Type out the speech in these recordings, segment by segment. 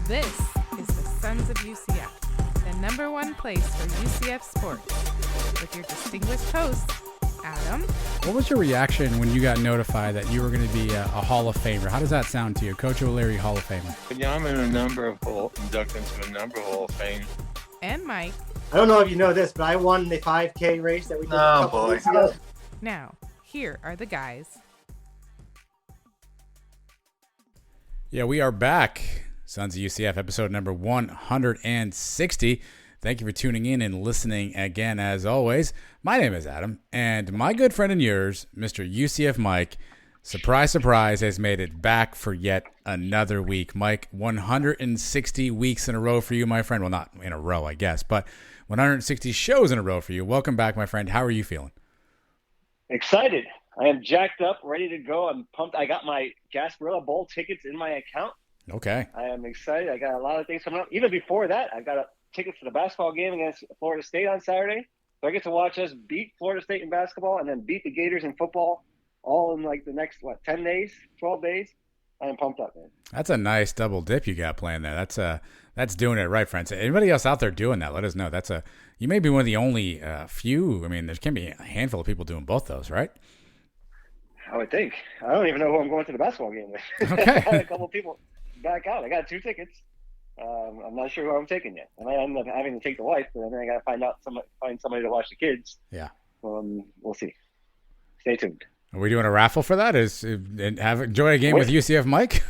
This is the Sons of UCF, the number one place for UCF sports, with your distinguished host, Adam. What was your reaction when you got notified that you were going to be a Hall of Famer? How does that sound to you, Coach O'Leary, Hall of Famer? Yeah, I'm inducted into a number of Hall of Fame. And Mike. I don't know if you know this, but I won the 5K race that we did a couple weeks ago. Now, here are the guys. Yeah, we are back. Sons of UCF, episode number 160. Thank you for tuning in and listening again, as always. My name is Adam, and my good friend and yours, Mr. UCF Mike, surprise, surprise, has made it back for yet another week. Mike, 160 weeks in a row for you, my friend. Well, not in a row, I guess, but 160 shows in a row for you. Welcome back, my friend. How are you feeling? Excited. I am jacked up, ready to go. I'm pumped. I got my Gasparilla Bowl tickets in my account. Okay. I am excited. I got a lot of things coming up. Even before that, I got tickets for the basketball game against Florida State on Saturday. So I get to watch us beat Florida State in basketball and then beat the Gators in football all in like the next, 10 days, 12 days. I am pumped up, man. That's a nice double dip you got playing there. That's doing it right, friends. Anybody else out there doing that, let us know. You may be one of the only few. I mean, there can be a handful of people doing both those, right? I would think. I don't even know who I'm going to the basketball game with. Okay. I had a couple people back out. I got 2 tickets. I'm not sure who I'm taking yet. I might end up having to take the wife, but then I got to find somebody to watch the kids. Yeah. We'll see. Stay tuned. Are we doing a raffle for that? Enjoy a game with UCF Mike?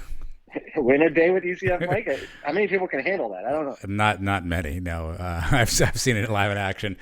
Win a day with UCF Mike? How many people can handle that? I don't know. Not many. No, I've seen it live in action.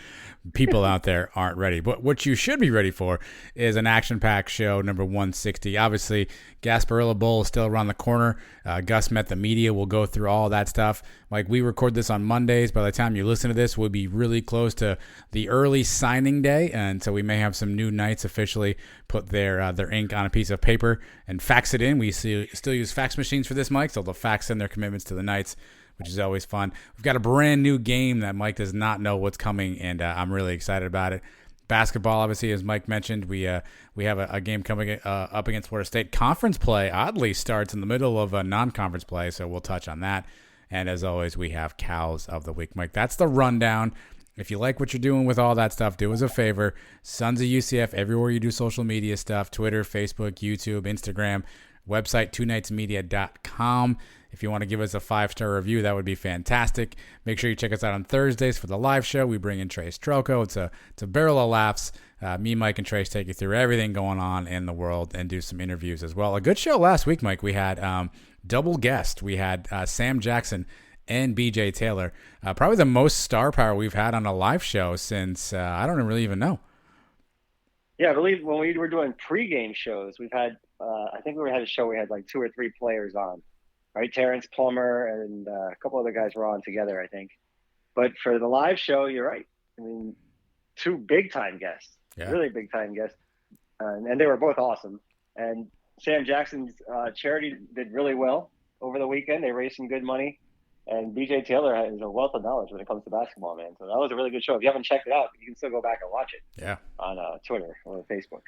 People out there aren't ready. But what you should be ready for is an action-packed show, number 160. Obviously, Gasparilla Bowl is still around the corner. Gus met the media. We'll go through all that stuff. Like, we record this on Mondays. By the time you listen to this, we'll be really close to the early signing day, and so we may have some new Knights officially put their ink on a piece of paper and fax it in. We still use fax machines for this, Mike, so they'll fax in their commitments to the Knights, which is always fun. We've got a brand new game that Mike does not know what's coming, and I'm really excited about it. Basketball, obviously, as Mike mentioned, we have a game coming up against Florida State. Conference play, oddly, starts in the middle of a non-conference play, so we'll touch on that. And as always, we have Cows of the Week. Mike, that's the rundown. If you like what you're doing with all that stuff, do us a favor. Sons of UCF, everywhere you do social media stuff, Twitter, Facebook, YouTube, Instagram, website, twonightsmedia.com. If you want to give us a 5-star review, that would be fantastic. Make sure you check us out on Thursdays for the live show. We bring in Trace Trelko. It's a barrel of laughs. Me, Mike, and Trace take you through everything going on in the world and do some interviews as well. A good show last week, Mike. We had double guest. We had Sam Jackson and BJ Taylor. Probably the most star power we've had on a live show since I don't really even know. Yeah, I believe when we were doing pregame shows, we've had I think we had a show where we had like 2 or 3 players on. Right, Terrence Plummer and a couple other guys were on together, I think. But for the live show, you're right. I mean, 2 big-time guests, really big-time guests, and they were both awesome. And Sam Jackson's charity did really well over the weekend. They raised some good money. And BJ Taylor has a wealth of knowledge when it comes to basketball, man. So that was a really good show. If you haven't checked it out, you can still go back and watch it on Twitter or Facebook.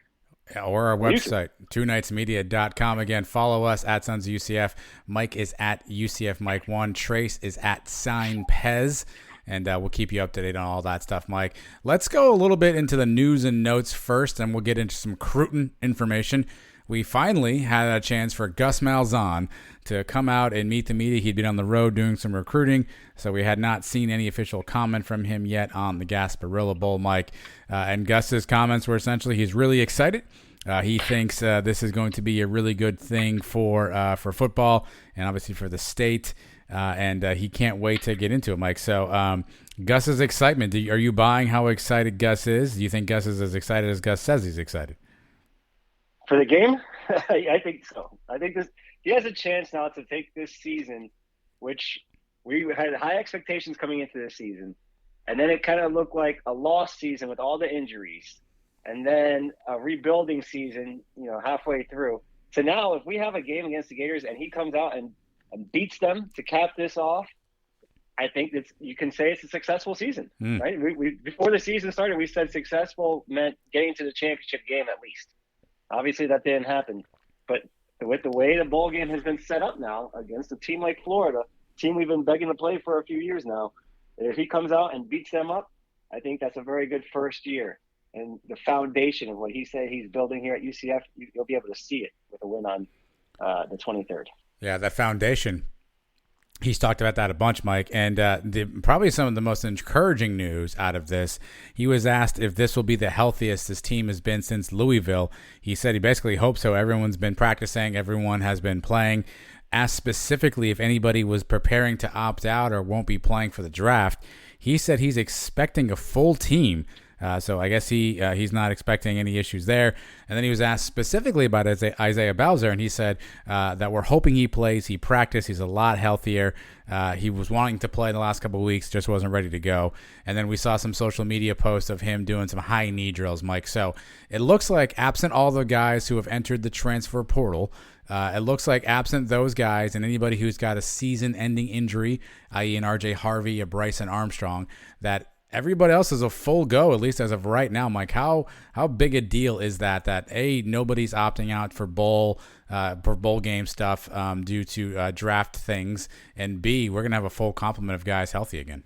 Or our website, twonightsmedia.com. Again, follow us at Sons of UCF. Mike is at UCF Mike 1. Trace is at Sign Pez. And we'll keep you up to date on all that stuff, Mike. Let's go a little bit into the news and notes first, and we'll get into some Cruton information. We finally had a chance for Gus Malzahn to come out and meet the media. He'd been on the road doing some recruiting, so we had not seen any official comment from him yet on the Gasparilla Bowl, Mike. And Gus's comments were essentially he's really excited. He thinks this is going to be a really good thing for football and obviously for the state, and he can't wait to get into it, Mike. So Gus's excitement, are you buying how excited Gus is? Do you think Gus is as excited as Gus says he's excited? For the game? I think so. I think he has a chance now to take this season, which we had high expectations coming into this season, and then it kind of looked like a lost season with all the injuries, and then a rebuilding season, halfway through. So now if we have a game against the Gators and he comes out and beats them to cap this off, I think you can say it's a successful season, right? We before the season started, we said successful meant getting to the championship game at least. Obviously, that didn't happen. But with the way the bowl game has been set up now against a team like Florida, team we've been begging to play for a few years now. If he comes out and beats them up, I think that's a very good first year. And the foundation of what he said he's building here at UCF, you'll be able to see it with a win on the 23rd. Yeah, that foundation. He's talked about that a bunch, Mike, and probably some of the most encouraging news out of this, he was asked if this will be the healthiest his team has been since Louisville. He said he basically hopes so. Everyone's been practicing. Everyone has been playing. Asked specifically if anybody was preparing to opt out or won't be playing for the draft, he said he's expecting a full team. So I guess he's not expecting any issues there. And then he was asked specifically about Isaiah Bowser, and he said that we're hoping he plays. He practiced. He's a lot healthier. He was wanting to play in the last couple of weeks, just wasn't ready to go. And then we saw some social media posts of him doing some high knee drills, Mike. So it looks like absent all the guys who have entered the transfer portal, it looks like absent those guys and anybody who's got a season-ending injury, i.e. an R.J. Harvey, a Bryson Armstrong, that everybody else is a full go, at least as of right now, Mike. How big a deal is that A, nobody's opting out for bowl game stuff due to draft things, and B, we're going to have a full complement of guys healthy again?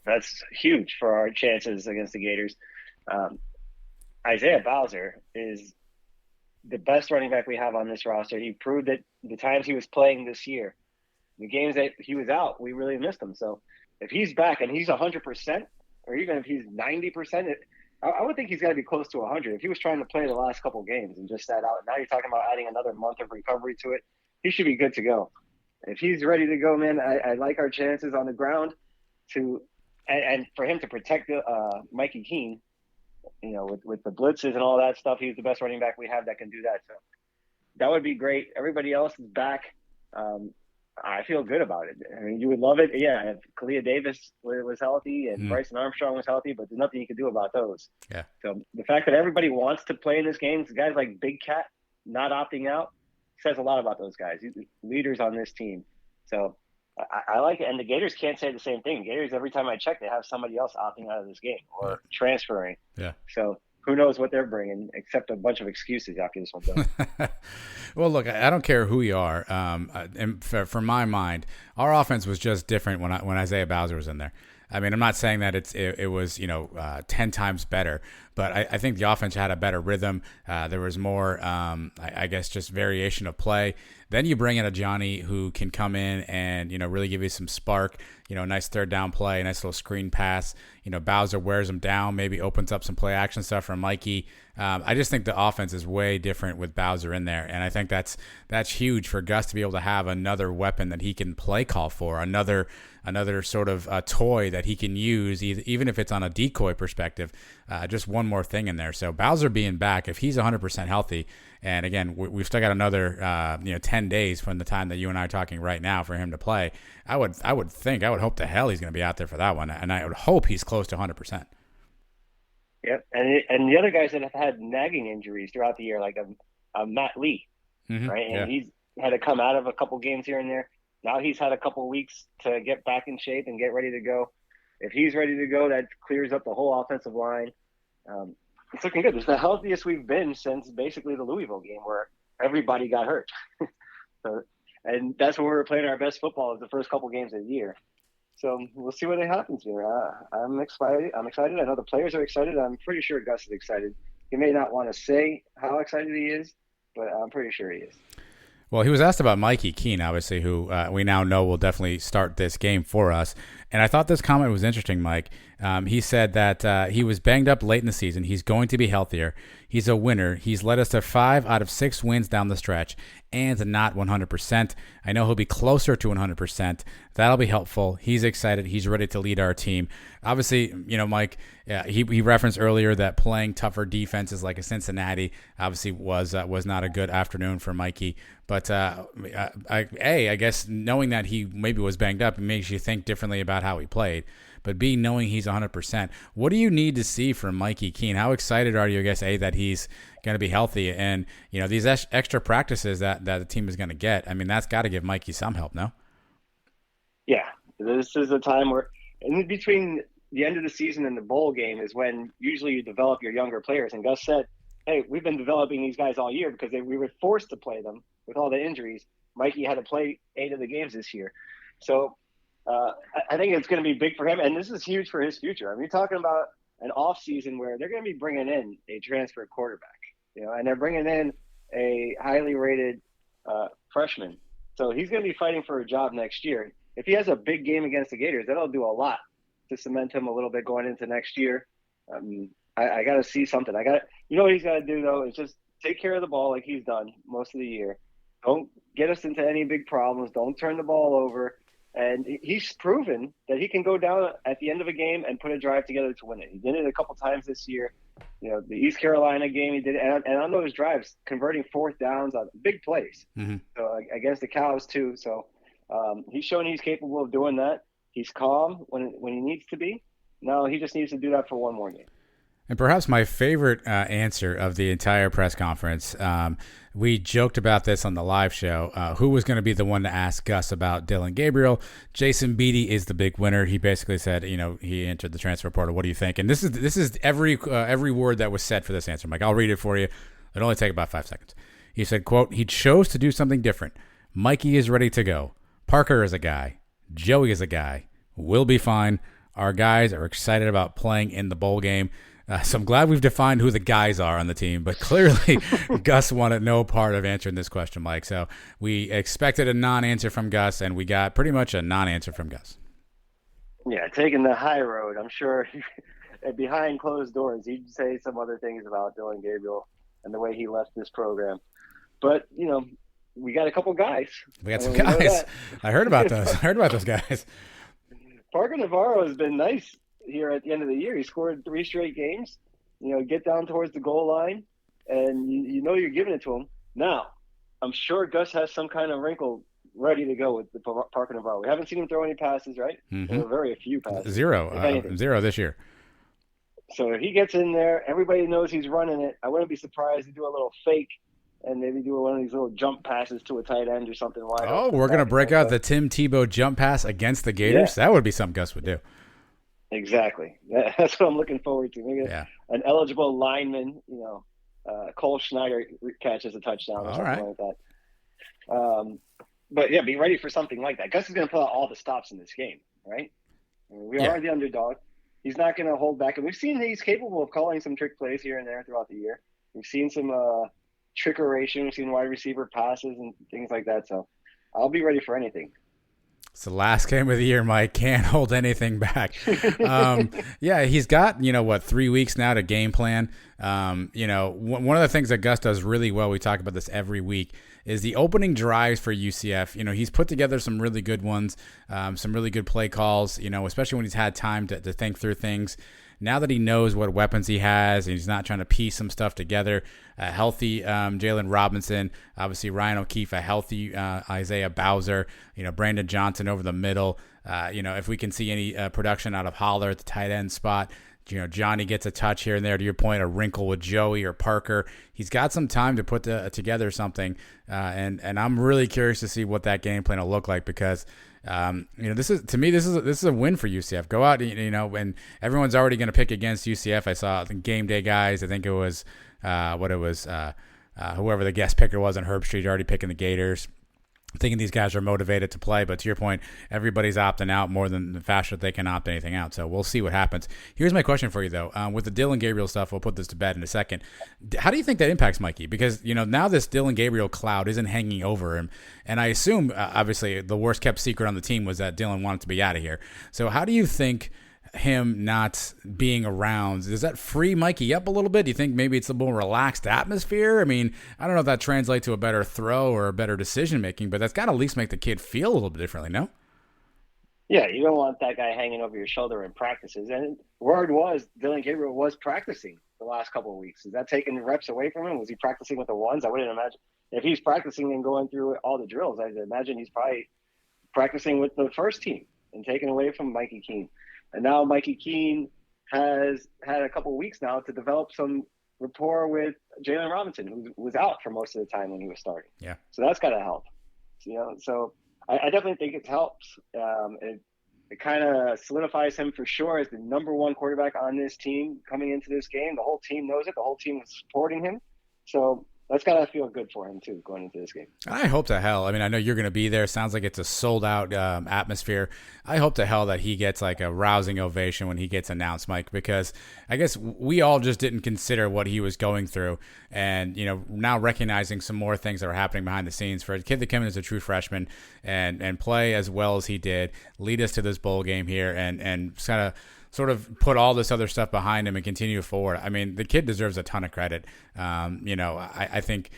That's huge for our chances against the Gators. Isaiah Bowser is the best running back we have on this roster. He proved it the times he was playing this year. The games that he was out, we really missed him. So if he's back and he's 100%, or even if he's 90%, I would think he's got to be close to 100. If he was trying to play the last couple of games and just sat out, now you're talking about adding another month of recovery to it, he should be good to go. If he's ready to go, man, I like our chances on the ground and for him to protect Mikey Keane, with the blitzes and all that stuff. He's the best running back we have that can do that. So that would be great. Everybody else is back. I feel good about it. I mean, you would love it. Yeah, if Kalia Davis was healthy and Bryson Armstrong was healthy, but there's nothing you can do about those. Yeah. So the fact that everybody wants to play in this game, guys like Big Cat not opting out, says a lot about those guys. He's leaders on this team. So I like it. And the Gators can't say the same thing. Gators, every time I check, they have somebody else opting out of this game or transferring. Yeah. So who knows what they're bringing, except a bunch of excuses after this one's done. Well, look, I don't care who you are. And for my mind, our offense was just different when Isaiah Bowser was in there. I mean, I'm not saying that it was 10 times better, but I think the offense had a better rhythm. There was more, I guess, just variation of play. Then you bring in a Johnny who can come in and really give you some spark. Nice third down play, nice little screen pass. Bowser wears him down, maybe opens up some play action stuff for Mikey. I just think the offense is way different with Bowser in there, and I think that's huge for Gus to be able to have another weapon that he can play call for, another sort of toy that he can use, even if it's on a decoy perspective. Just one more thing in there. So Bowser being back, if he's 100% healthy, and again, we've still got another 10 days from the time that you and I are talking right now for him to play. I would hope to hell he's going to be out there for that one, and I would hope he's close to 100%. Yep, and the other guys that have had nagging injuries throughout the year, like Matt Lee, right? And he's had to come out of a couple games here and there. Now he's had a couple weeks to get back in shape and get ready to go. If he's ready to go, that clears up the whole offensive line. It's looking good. It's the healthiest we've been since basically the Louisville game where everybody got hurt. And that's when we were playing our best football is the first couple games of the year. So we'll see what happens here. I'm excited. I know the players are excited. I'm pretty sure Gus is excited. He may not want to say how excited he is, but I'm pretty sure he is. Well, he was asked about Mikey Keane, obviously, who we now know will definitely start this game for us. And I thought this comment was interesting, Mike. He said that he was banged up late in the season. He's going to be healthier. He's a winner. He's led us to 5 out of 6 wins down the stretch and not 100%. I know he'll be closer to 100%. That'll be helpful. He's excited. He's ready to lead our team. Obviously, Mike, he referenced earlier that playing tougher defenses like a Cincinnati obviously was not a good afternoon for Mikey. But I guess knowing that he maybe was banged up, it makes you think differently about how he played. But B, knowing he's 100%, what do you need to see from Mikey Keane? How excited are you, I guess, A, that he's going to be healthy? And, these extra practices that the team is going to get, I mean, that's got to give Mikey some help, no? Yeah. This is a time where in between the end of the season and the bowl game is when usually you develop your younger players. And Gus said, hey, we've been developing these guys all year because we were forced to play them with all the injuries. Mikey had to play 8 of the games this year. So I think it's going to be big for him, and this is huge for his future. I mean, you're talking about an off season where they're going to be bringing in a transfer quarterback, and they're bringing in a highly rated freshman. So he's going to be fighting for a job next year. If he has a big game against the Gators, that'll do a lot to cement him a little bit going into next year. I got to see something. What he's got to do though is just take care of the ball like he's done most of the year. Don't get us into any big problems. Don't turn the ball over. And he's proven that he can go down at the end of a game and put a drive together to win it. He did it a couple times this year. The East Carolina game he did, and on those drives, converting fourth downs on big plays. Mm-hmm. So against the Cows too. So he's shown he's capable of doing that. He's calm when he needs to be. Now he just needs to do that for one more game. And perhaps my favorite answer of the entire press conference, we joked about this on the live show, who was going to be the one to ask Gus about Dylan Gabriel. Jason Beatty is the big winner. He basically said, he entered the transfer portal. What do you think? And this is every word that was said for this answer, Mike. I'll read it for you. It'll only take about 5 seconds. He said, quote, "He chose to do something different. Mikey is ready to go. Parker is a guy. Joey is a guy. We'll be fine. Our guys are excited about playing in the bowl game." So I'm glad we've defined who the guys are on the team, but clearly Gus wanted no part of answering this question, Mike. So we expected a non-answer from Gus, and we got pretty much a non-answer from Gus. Yeah, taking the high road. I'm sure behind closed doors, he'd say some other things about Dylan Gabriel and the way he left this program. But, we got a couple guys. We got some guys. I heard about those. I heard about those guys. Parker Navarro has been nice here at the end of the year. He scored 3 straight games, get down towards the goal line, and you're giving it to him. Now, I'm sure Gus has some kind of wrinkle ready to go with the Parker Navarro. We haven't seen him throw any passes, right? Mm-hmm. Very few passes. Zero this year. So if he gets in there, everybody knows he's running it. I wouldn't be surprised to do a little fake and maybe do one of these little jump passes to a tight end or something. Oh, we're going to break out the Tim Tebow jump pass against the Gators? Yeah. That would be something Gus would do. Exactly. That's what I'm looking forward to. Maybe an eligible lineman, Cole Schneider catches a touchdown or something like that. But yeah, be ready for something like that. Gus is going to put out all the stops in this game, right? We are the underdog. He's not going to hold back. And we've seen he's capable of calling some trick plays here and there throughout the year. We've seen some trickeration. We've seen wide receiver passes and things like that. So I'll be ready for anything. It's the last game of the year, Mike. Can't hold anything back. He's got, 3 weeks now to game plan. One of the things that Gus does really well, we talk about this every week, is the opening drives for UCF. He's put together some really good ones, some really good play calls, especially when he's had time to think through things. Now that he knows what weapons he has and he's not trying to piece some stuff together, a healthy Jalen Robinson, obviously Ryan O'Keefe, a healthy Isaiah Bowser, Brandon Johnson over the middle. If we can see any production out of Holler at the tight end spot, Johnny gets a touch here and there. To your point, a wrinkle with Joey or Parker. He's got some time to put together something, and I'm really curious to see what that game plan will look like because this is a win for UCF. Go out, and everyone's already going to pick against UCF. I saw the game day guys. I think it was whoever the guest picker was on Herb Street already picking the Gators. Thinking these guys are motivated to play, but to your point, everybody's opting out more than the faster they can opt anything out. So we'll see what happens. Here's my question for you, though. With the Dylan Gabriel stuff, we'll put this to bed in a second. How do you think that impacts Mikey? Because, now this Dylan Gabriel cloud isn't hanging over him. And I assume, obviously, the worst kept secret on the team was that Dylan wanted to be out of here. So how do you think him not being around, does that free Mikey up a little bit? Do you think maybe it's a more relaxed atmosphere? I mean, I don't know if that translates to a better throw or a better decision making, but that's got to at least make the kid feel a little bit differently, no? Yeah, you don't want that guy hanging over your shoulder in practices. And word was Dylan Gabriel was practicing the last couple of weeks. Is that taking reps away from him? Was he practicing with the ones? I wouldn't imagine. If he's practicing and going through all the drills, I'd imagine he's probably practicing with the first team and taking away from Mikey Keane. And now Mikey Keane has had a couple of weeks now to develop some rapport with Jalen Robinson, who was out for most of the time when he was starting. Yeah. So that's got to help. So I definitely think it helps. It kind of solidifies him for sure as the number one quarterback on this team coming into this game. The whole team knows it. The whole team is supporting him. So that's gotta feel good for him too going into this game. I hope to hell. I mean, I know you're going to be there. Sounds like it's a sold out atmosphere. I hope to hell that he gets like a rousing ovation when he gets announced, Mike, because I guess we all just didn't consider what he was going through, and now recognizing some more things that were happening behind the scenes for a kid that came in as a true freshman and play as well as he did, lead us to this bowl game here, and kind of sort of put all this other stuff behind him and continue forward. I mean, the kid deserves a ton of credit. I think,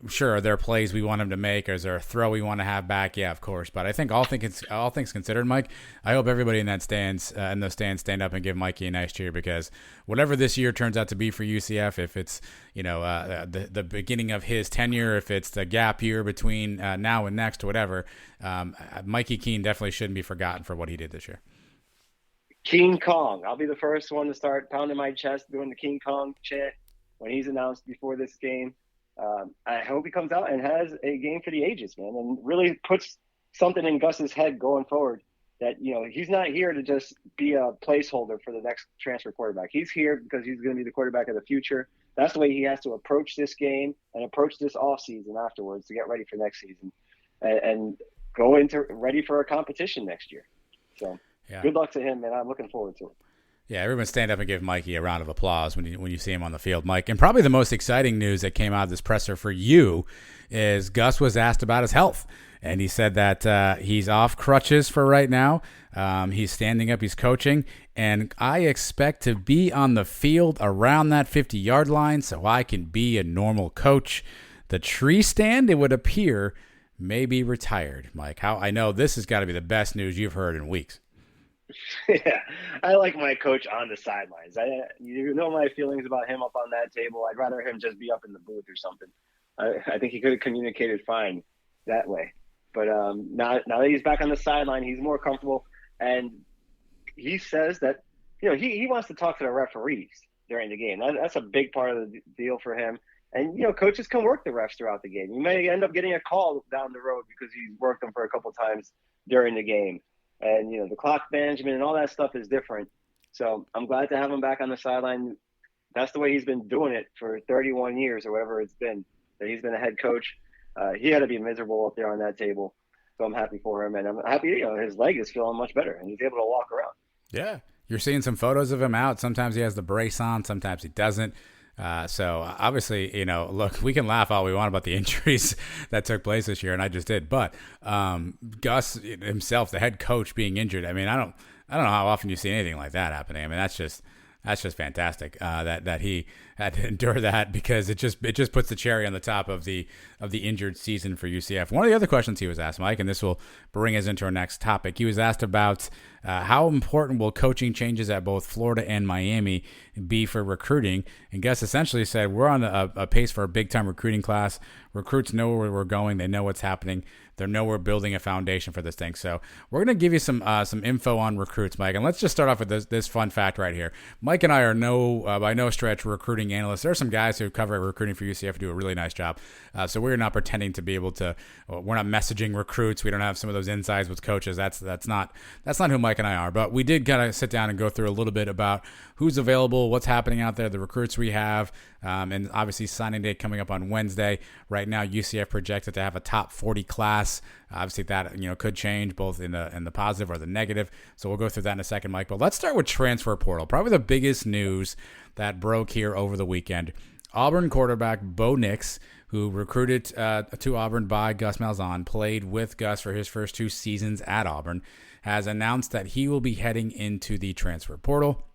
sure, are there plays we want him to make, or is there a throw we want to have back? Yeah, of course. But I think all things considered, Mike, I hope everybody in those stands stand up and give Mikey a nice cheer, because whatever this year turns out to be for UCF, if it's the beginning of his tenure, if it's the gap year between now and next, or whatever, Mikey Keane definitely shouldn't be forgotten for what he did this year. King Kong. I'll be the first one to start pounding my chest doing the King Kong chant when he's announced before this game. I hope he comes out and has a game for the ages, man, and really puts something in Gus's head going forward that, he's not here to just be a placeholder for the next transfer quarterback. He's here because he's going to be the quarterback of the future. That's the way he has to approach this game and approach this offseason afterwards to get ready for next season and go into ready for a competition next year. So. Yeah. Good luck to him, and I'm looking forward to it. Yeah, everyone stand up and give Mikey a round of applause when you see him on the field, Mike. And probably the most exciting news that came out of this presser for you is Gus was asked about his health, and he said that he's off crutches for right now. He's standing up, he's coaching, and I expect to be on the field around that 50-yard line so I can be a normal coach. The tree stand, it would appear, may be retired, Mike. I know this has got to be the best news you've heard in weeks. Yeah, I like my coach on the sidelines. You know my feelings about him up on that table. I'd rather him just be up in the booth or something. I think he could have communicated fine that way. But now that he's back on the sideline, he's more comfortable. And he says that, he wants to talk to the referees during the game. That's a big part of the deal for him. And, coaches can work the refs throughout the game. You may end up getting a call down the road because he's worked them for a couple times during the game. And, the clock management and all that stuff is different. So I'm glad to have him back on the sideline. That's the way he's been doing it for 31 years or whatever it's been, that he's been a head coach. He had to be miserable up there on that table. So I'm happy for him. And I'm happy, his leg is feeling much better and he's able to walk around. Yeah. You're seeing some photos of him out. Sometimes he has the brace on. Sometimes he doesn't. So obviously, look, we can laugh all we want about the injuries that took place this year, and I just did. But Gus himself, the head coach, being injured, I mean, I don't know how often you see anything like that happening. I mean, that's just fantastic that he had to endure that, because it just puts the cherry on the top of the injured season for UCF. One of the other questions he was asked, Mike, and this will bring us into our next topic. He was asked about how important will coaching changes at both Florida and Miami be for recruiting? And Gus essentially said, we're on a pace for a big-time recruiting class. Recruits know where we're going. They know what's happening. They know we're building a foundation for this thing. So we're going to give you some info on recruits, Mike. And let's just start off with this fun fact right here. Mike and I are by no stretch recruiting analysts. There are some guys who cover recruiting for UCF who do a really nice job. So we're not pretending to be able to. We're not messaging recruits. We don't have some of those insides with coaches. That's not who Mike and I are. But we did kind of sit down and go through a little bit about who's available, what's happening out there, the recruits we have, and obviously signing day coming up on Wednesday. Right now, UCF projected to have a top 40 class. Obviously, that could change both in the positive or the negative. So we'll go through that in a second, Mike. But let's start with transfer portal. Probably the biggest news that broke here over the weekend. Auburn quarterback Bo Nix, who recruited to Auburn by Gus Malzahn, played with Gus for his first 2 seasons at Auburn, has announced that he will be heading into the transfer portal.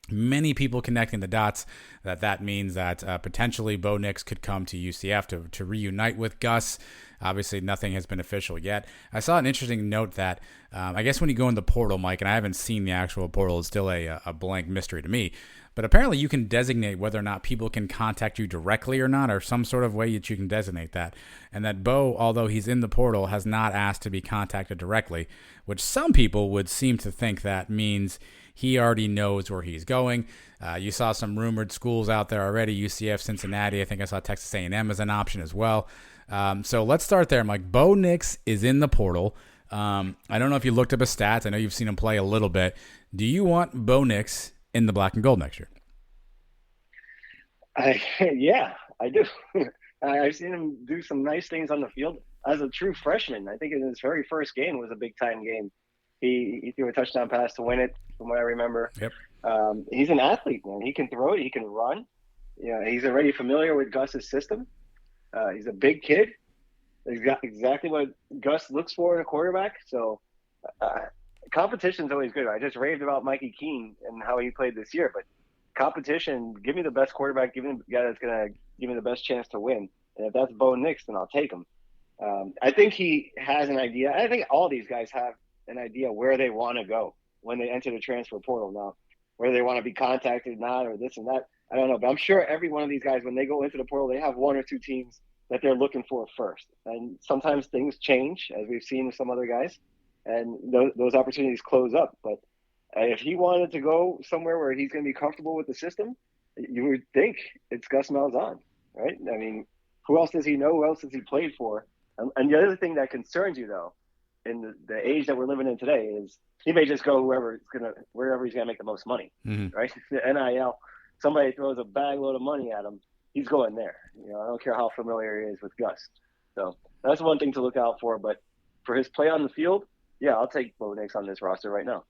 Many people connecting the dots that means that potentially Bo Nix could come to UCF to reunite with Gus. Obviously, nothing has been official yet. I saw an interesting note that I guess when you go in the portal, Mike, and I haven't seen the actual portal, it's still a blank mystery to me. But apparently you can designate whether or not people can contact you directly or not, or some sort of way that you can designate that. And that Bo, although he's in the portal, has not asked to be contacted directly, which some people would seem to think that means he already knows where he's going. You saw some rumored schools out there already, UCF, Cincinnati. I think I saw Texas A&M as an option as well. So let's start there, Mike. Bo Nix is in the portal. I don't know if you looked up his stats. I know you've seen him play a little bit. Do you want Bo Nix in the black and gold next year? Yeah, I do. I've seen him do some nice things on the field as a true freshman. I think in his very first game was a big time game. He threw a touchdown pass to win it, from what I remember. Yep. He's an athlete, man. He can throw it. He can run. He's already familiar with Gus's system. He's a big kid. He's got exactly what Gus looks for in a quarterback. So competition's always good. I just raved about Mikey Keane and how he played this year, but competition, give me the best quarterback, give me the guy that's going to give me the best chance to win. And if that's Bo Nix, then I'll take him. I think he has an idea. I think all these guys have an idea where they want to go when they enter the transfer portal now, whether they want to be contacted, not, or this and that. I don't know, but I'm sure every one of these guys, when they go into the portal, they have one or two teams that they're looking for first. And sometimes things change, as we've seen with some other guys, and those opportunities close up. But if he wanted to go somewhere where he's going to be comfortable with the system, you would think it's Gus Malzahn, right? I mean, who else does he know? Who else has he played for? And the other thing that concerns you, though, in the age that we're living in today, is he may just go wherever he's going to make the most money, right? The NIL, somebody throws a bag load of money at him, he's going there. I don't care how familiar he is with Gus. So that's one thing to look out for. But for his play on the field, yeah, I'll take Bo Nix on this roster right now.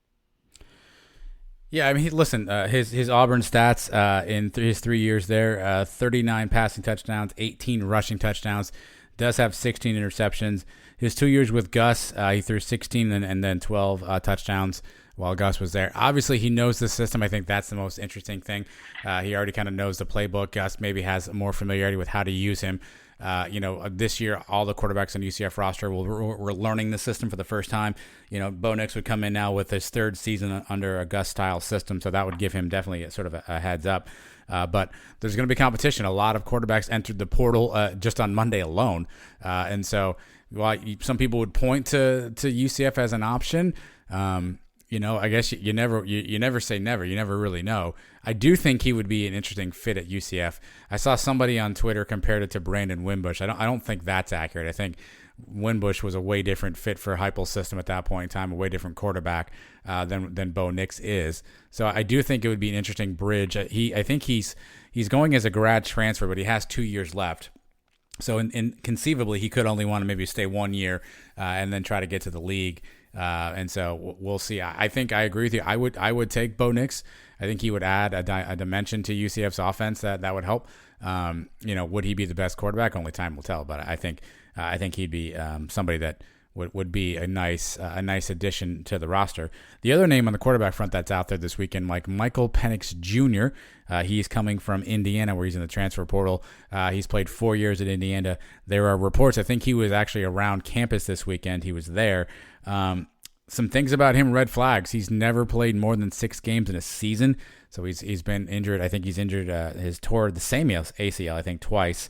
Yeah, I mean, listen, his Auburn stats in his 3 years there, 39 passing touchdowns, 18 rushing touchdowns, does have 16 interceptions. His 2 years with Gus, he threw 16 and then 12 touchdowns while Gus was there. Obviously, he knows the system. I think that's the most interesting thing. He already kind of knows the playbook. Gus maybe has more familiarity with how to use him. This year, all the quarterbacks on UCF roster were learning the system for the first time. Bo Nix would come in now with his third season under a Gus-style system, so that would give him definitely sort of a heads up. But there's going to be competition. A lot of quarterbacks entered the portal just on Monday alone. And so while some people would point to UCF as an option, I guess you never say never. You never really know. I do think he would be an interesting fit at UCF. I saw somebody on Twitter compared it to Brandon Wimbush. I don't think that's accurate. I think Wimbush was a way different fit for Heupel's system at that point in time, a way different quarterback than Bo Nix is. So I do think it would be an interesting bridge. I think he's going as a grad transfer, but he has 2 years left. So conceivably, he could only want to maybe stay 1 year and then try to get to the league. And so we'll see. I think I agree with you. I would take Bo Nix. I think he would add a dimension to UCF's offense that would help. Would he be the best quarterback? Only time will tell. But I think he'd be somebody that would be a nice addition to the roster. The other name on the quarterback front that's out there this weekend, Michael Penix Jr. He's coming from Indiana, where he's in the transfer portal. He's played 4 years at Indiana. There are reports. I think he was actually around campus this weekend. He was there. Some things about him, red flags. He's never played more than 6 games in a season, so he's been injured. I think he's injured his tore the same ACL, I think, twice.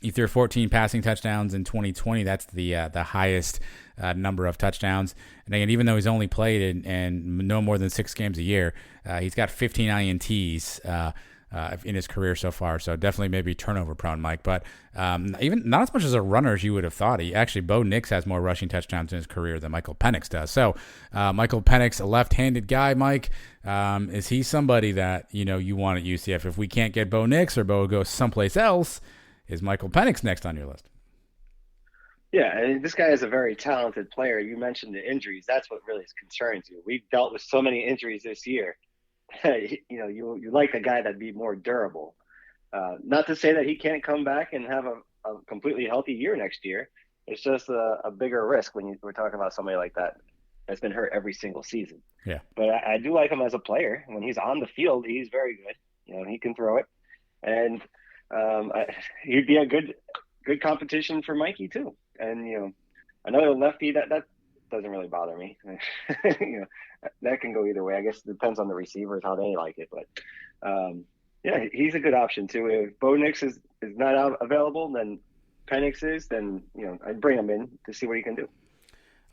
He threw 14 passing touchdowns in 2020. That's the highest number of touchdowns. And again, even though he's only played in no more than 6 games a year, he's got 15 INTs in his career so far. So definitely maybe turnover prone, Mike. But even not as much as a runner as you would have thought. Bo Nix has more rushing touchdowns in his career than Michael Penix does. So Michael Penix, a left-handed guy, Mike. Is he somebody that you want at UCF? If we can't get Bo Nix or Bo goes someplace else, is Michael Penix next on your list? Yeah, and this guy is a very talented player. You mentioned the injuries. That's what really concerns you. We've dealt with so many injuries this year. You like a guy that'd be more durable. Not to say that he can't come back and have a completely healthy year next year. It's just a bigger risk when we're talking about somebody like that that's been hurt every single season. Yeah. But I do like him as a player. When he's on the field, he's very good. He can throw it. And he'd be a good competition for Mikey too. And another lefty that doesn't really bother me. That can go either way. I guess it depends on the receivers how they like it. But he's a good option too. If Bo Nix is not available, then Penix is. Then I'd bring him in to see what he can do.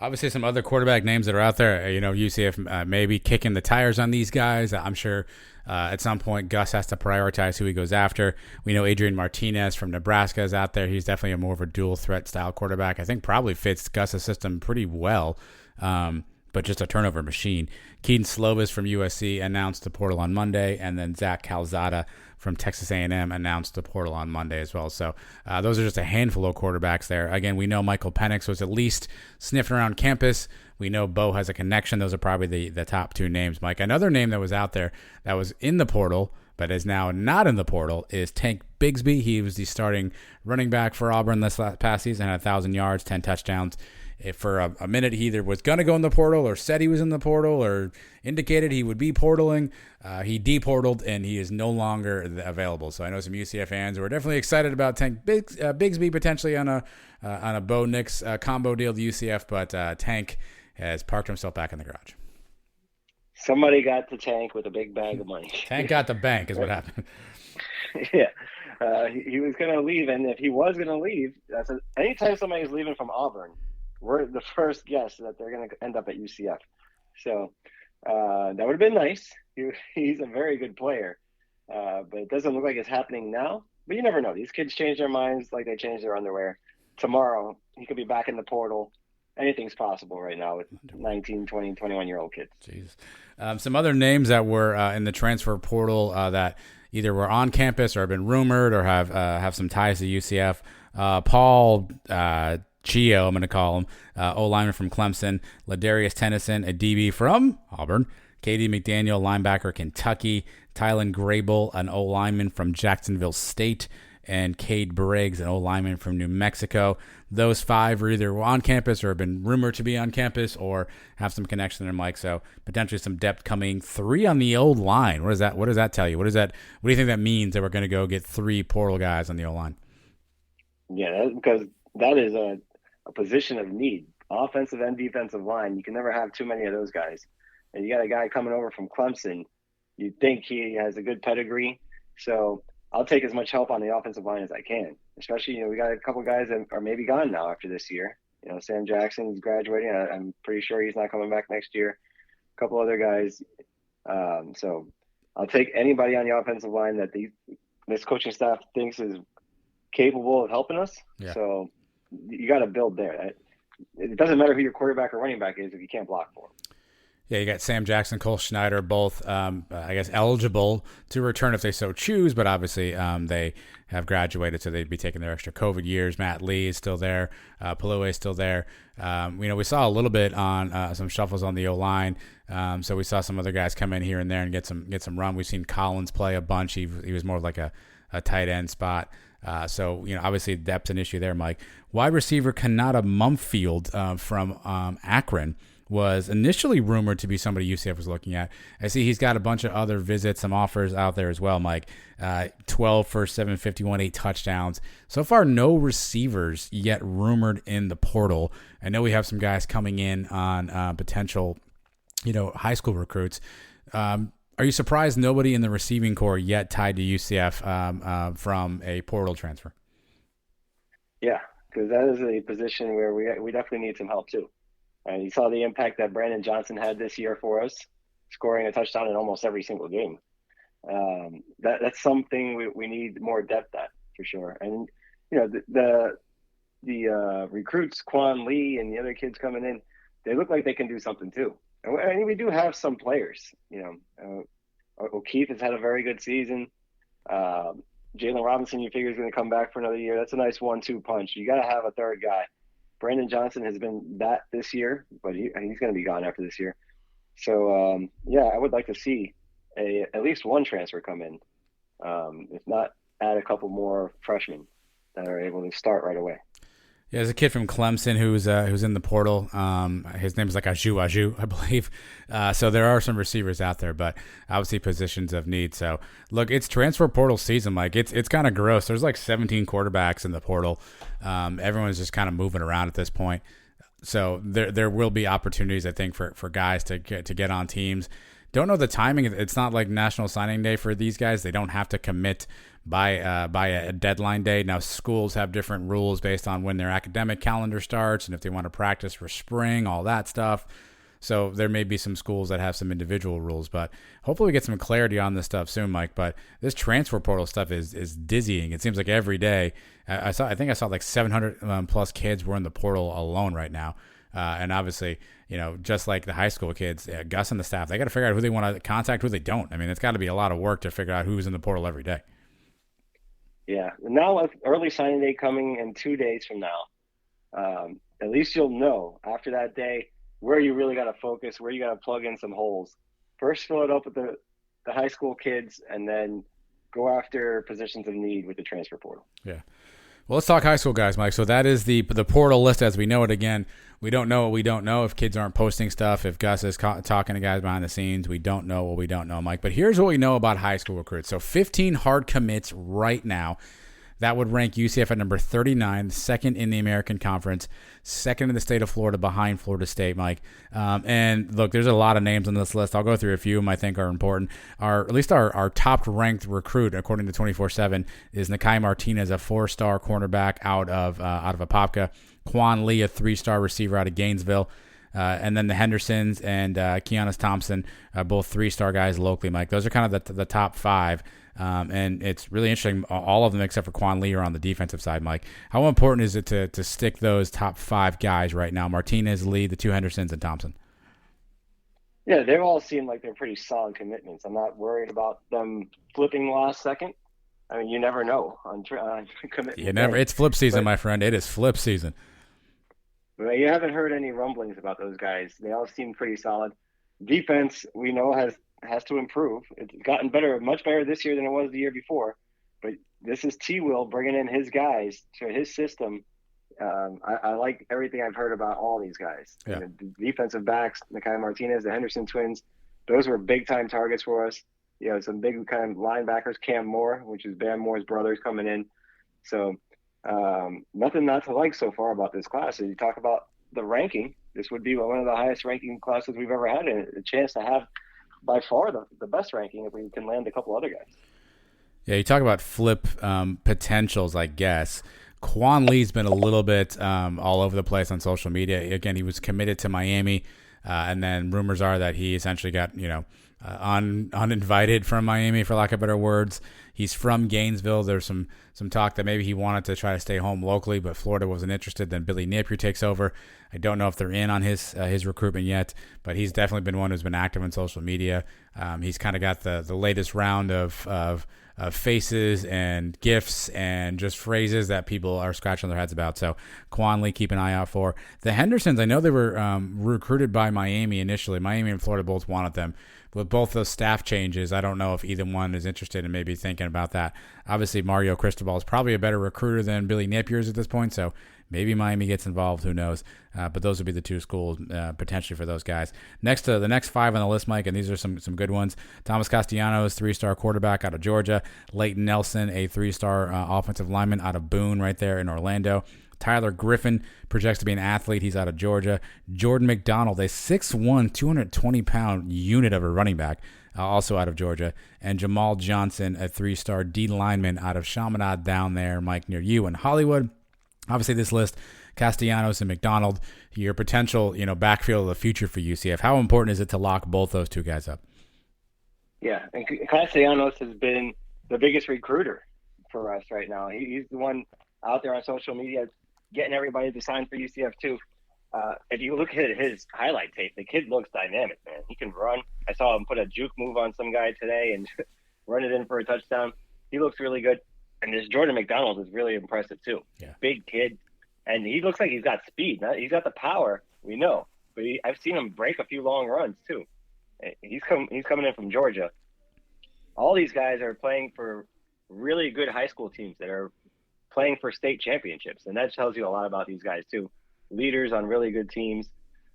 Obviously, some other quarterback names that are out there. UCF maybe kicking the tires on these guys. I'm sure at some point Gus has to prioritize who he goes after. We know Adrian Martinez from Nebraska is out there. He's definitely more of a dual threat style quarterback. I think probably fits Gus's system pretty well. but just a turnover machine. Keaton Slovis from USC announced the portal on Monday, and then Zach Calzada from Texas A&M announced the portal on Monday as well. So those are just a handful of quarterbacks there. Again, we know Michael Penix was at least sniffing around campus. We know Bo has a connection. Those are probably the top two names, Mike. Another name that was out there that was in the portal but is now not in the portal is Tank Bixby. He was the starting running back for Auburn this past season, had 1,000 yards, 10 touchdowns. For a minute, he either was going to go in the portal or said he was in the portal or indicated he would be portaling. He deportaled, and he is no longer available. So I know some UCF fans who are definitely excited about Tank Bixby potentially on a Bo Nix combo deal to UCF, but Tank has parked himself back in the garage. Somebody got the Tank with a big bag of money. Tank got the bank is what happened. Yeah. He was going to leave, and if he was going to leave, anytime somebody's leaving from Auburn, we're the first guess that they're going to end up at UCF. So that would have been nice. He's a very good player, but it doesn't look like it's happening now. But you never know. These kids change their minds like they change their underwear. Tomorrow, he could be back in the portal. Anything's possible right now with 19, 20, 21-year-old kids. Jeez. Some other names that were in the transfer portal that either were on campus or have been rumored or have some ties to UCF. Paul Chio, I'm going to call him, O-lineman from Clemson. Ladarius Tennyson, a DB from Auburn. Katie McDaniel, linebacker, Kentucky. Tylen Grable, an O-lineman from Jacksonville State. And Cade Briggs, an O-lineman from New Mexico. Those five are either on campus or have been rumored to be on campus or have some connection there, Mike. So potentially some depth coming. 3 on the O-line. What does that tell you? What do you think that means that we're going to go get 3 portal guys on the O-line? Yeah, because that is a position of need. Offensive and defensive line. You can never have too many of those guys. And you got a guy coming over from Clemson. You think he has a good pedigree. So I'll take as much help on the offensive line as I can, especially, we got a couple guys that are maybe gone now after this year. Sam Jackson's graduating. I'm pretty sure he's not coming back next year. A couple other guys. So I'll take anybody on the offensive line that this coaching staff thinks is capable of helping us. Yeah. So you got to build there. It doesn't matter who your quarterback or running back is if you can't block for them. Yeah, you got Sam Jackson, Cole Schneider, both, eligible to return if they so choose, but obviously they have graduated, so they'd be taking their extra COVID years. Matt Lee is still there. Palua is still there. We saw a little bit on some shuffles on the O-line, so we saw some other guys come in here and there and get some run. We've seen Collins play a bunch. He was more of like a tight end spot. So obviously depth's an issue there, Mike. Wide receiver Kanata Mumfield from Akron was initially rumored to be somebody UCF was looking at. I see he's got a bunch of other visits, some offers out there as well, Mike. 12 for 751, 8 touchdowns. So far, no receivers yet rumored in the portal. I know we have some guys coming in on potential, high school recruits. Are you surprised nobody in the receiving corps yet tied to UCF from a portal transfer? Yeah, because that is a position where we definitely need some help too. And you saw the impact that Brandon Johnson had this year for us, scoring a touchdown in almost every single game. That's something we need more depth at for sure. And the recruits, Quan Lee and the other kids coming in, they look like they can do something too. And we do have some players. O'Keefe has had a very good season. Jalen Robinson, you figure, is going to come back for another year. That's a nice 1-2 punch. You got to have a third guy. Brandon Johnson has been that this year, but he's going to be gone after this year. So, I would like to see at least one transfer come in. If not, add a couple more freshmen that are able to start right away. Yeah, there's a kid from Clemson who's in the portal. His name is like Aju, I believe. So there are some receivers out there, but obviously positions of need. So look, it's transfer portal season. Like it's kind of gross. There's like 17 quarterbacks in the portal. Everyone's just kind of moving around at this point. So there will be opportunities, I think, for guys to get on teams. Don't know the timing. It's not like National Signing Day for these guys. They don't have to commit by a deadline day. Now, schools have different rules based on when their academic calendar starts and if they want to practice for spring, all that stuff. So there may be some schools that have some individual rules, but hopefully we get some clarity on this stuff soon, Mike. But this transfer portal stuff is dizzying. It seems like every day I think I saw like 700 plus kids were in the portal alone right now. And obviously, just like the high school kids, Gus and the staff, they got to figure out who they want to contact, who they don't. I mean, it's got to be a lot of work to figure out who's in the portal every day. Yeah. Now with early signing day coming in 2 days from now, at least you'll know after that day where you really got to focus, where you got to plug in some holes. First, fill it up with the high school kids, and then go after positions of need with the transfer portal. Yeah. Well, let's talk high school guys, Mike. So that is the portal list as we know it. Again, we don't know what we don't know. If kids aren't posting stuff, if Gus is talking to guys behind the scenes, we don't know what we don't know, Mike. But here's what we know about high school recruits. So 15 hard commits right now. That would rank UCF at number 39, second in the American Conference, second in the state of Florida behind Florida State, Mike. And look, there's a lot of names on this list. I'll go through a few of them I think are important. At least our top-ranked recruit, according to 24/7, is Nikai Martinez, a 4-star cornerback out of Pubg. Quan Lee, a 3-star receiver out of Gainesville. And then the Hendersons and Keanu Thompson, both 3-star guys locally, Mike. Those are kind of the top 5. And it's really interesting. All of them except for Quan Lee are on the defensive side, Mike. How important is it to stick those top 5 guys right now? Martinez, Lee, the 2 Hendersons, and Thompson. Yeah, they all seem like they're pretty solid commitments. I'm not worried about them flipping last second. I mean, you never know on commitment. You never. It's flip season, my friend. It is flip season. But you haven't heard any rumblings about those guys. They all seem pretty solid. Defense, we know, has to improve. It's gotten better, much better this year than it was the year before. But this is T-Will bringing in his guys to his system. I like everything I've heard about all these guys. Yeah. The defensive backs, Nikai Martinez, the Henderson twins, those were big-time targets for us. Some big kind of linebackers, Cam Moore, which is Bam Moore's brothers coming in. So nothing not to like so far about this class. As you talk about the ranking, this would be one of the highest ranking classes we've ever had, and a chance to have by far the best ranking if we can land a couple other guys. Yeah, you talk about flip potentials, I guess. Quan Lee's been a little bit all over the place on social media. Again, he was committed to Miami, and then rumors are that he essentially got, uninvited from Miami, for lack of better words. He's from Gainesville. There's some talk that maybe he wanted to try to stay home locally, but Florida wasn't interested. Then Billy Napier takes over. I don't know if they're in on his recruitment yet, but he's definitely been one who's been active on social media. He's kind of got the latest round of faces and gifs and just phrases that people are scratching their heads about. So Quan Lee, keep an eye out for. The Hendersons, I know they were recruited by Miami initially. Miami and Florida both wanted them. With both those staff changes, I don't know if either one is interested in maybe thinking about that. Obviously, Mario Cristobal is probably a better recruiter than Billy Napier is at this point, so maybe Miami gets involved. Who knows? But those would be the 2 schools potentially for those guys. Next to the next 5 on the list, Mike, and these are some good ones. Thomas Castellanos, 3-star quarterback out of Georgia. Leighton Nelson, a 3-star offensive lineman out of Boone right there in Orlando. Tyler Griffin projects to be an athlete. He's out of Georgia. Jordan Mcdonald, a 6'1", 220-pound unit of a running back, also out of Georgia. And Jamal Johnson, a 3-star D lineman out of Chaminade down there, Mike, near you in Hollywood. Obviously, this list, Castellanos and Mcdonald, your potential, backfield of the future for UCF. How important is it to lock both those 2 guys up? Yeah, and Castellanos has been the biggest recruiter for us right now. He's the one out there on social media getting everybody to sign for UCF too. If you look at his highlight tape, the kid looks dynamic, man. He can run. I saw him put a juke move on some guy today and run it in for a touchdown. He looks really good. And this Jordan McDonald is really impressive too. Yeah. Big kid. And he looks like he's got speed. He's got the power, we know. But I've seen him break a few long runs too. He's coming in from Georgia. All these guys are playing for really good high school teams that are playing for state championships, and that tells you a lot about these guys too. Leaders on really good teams.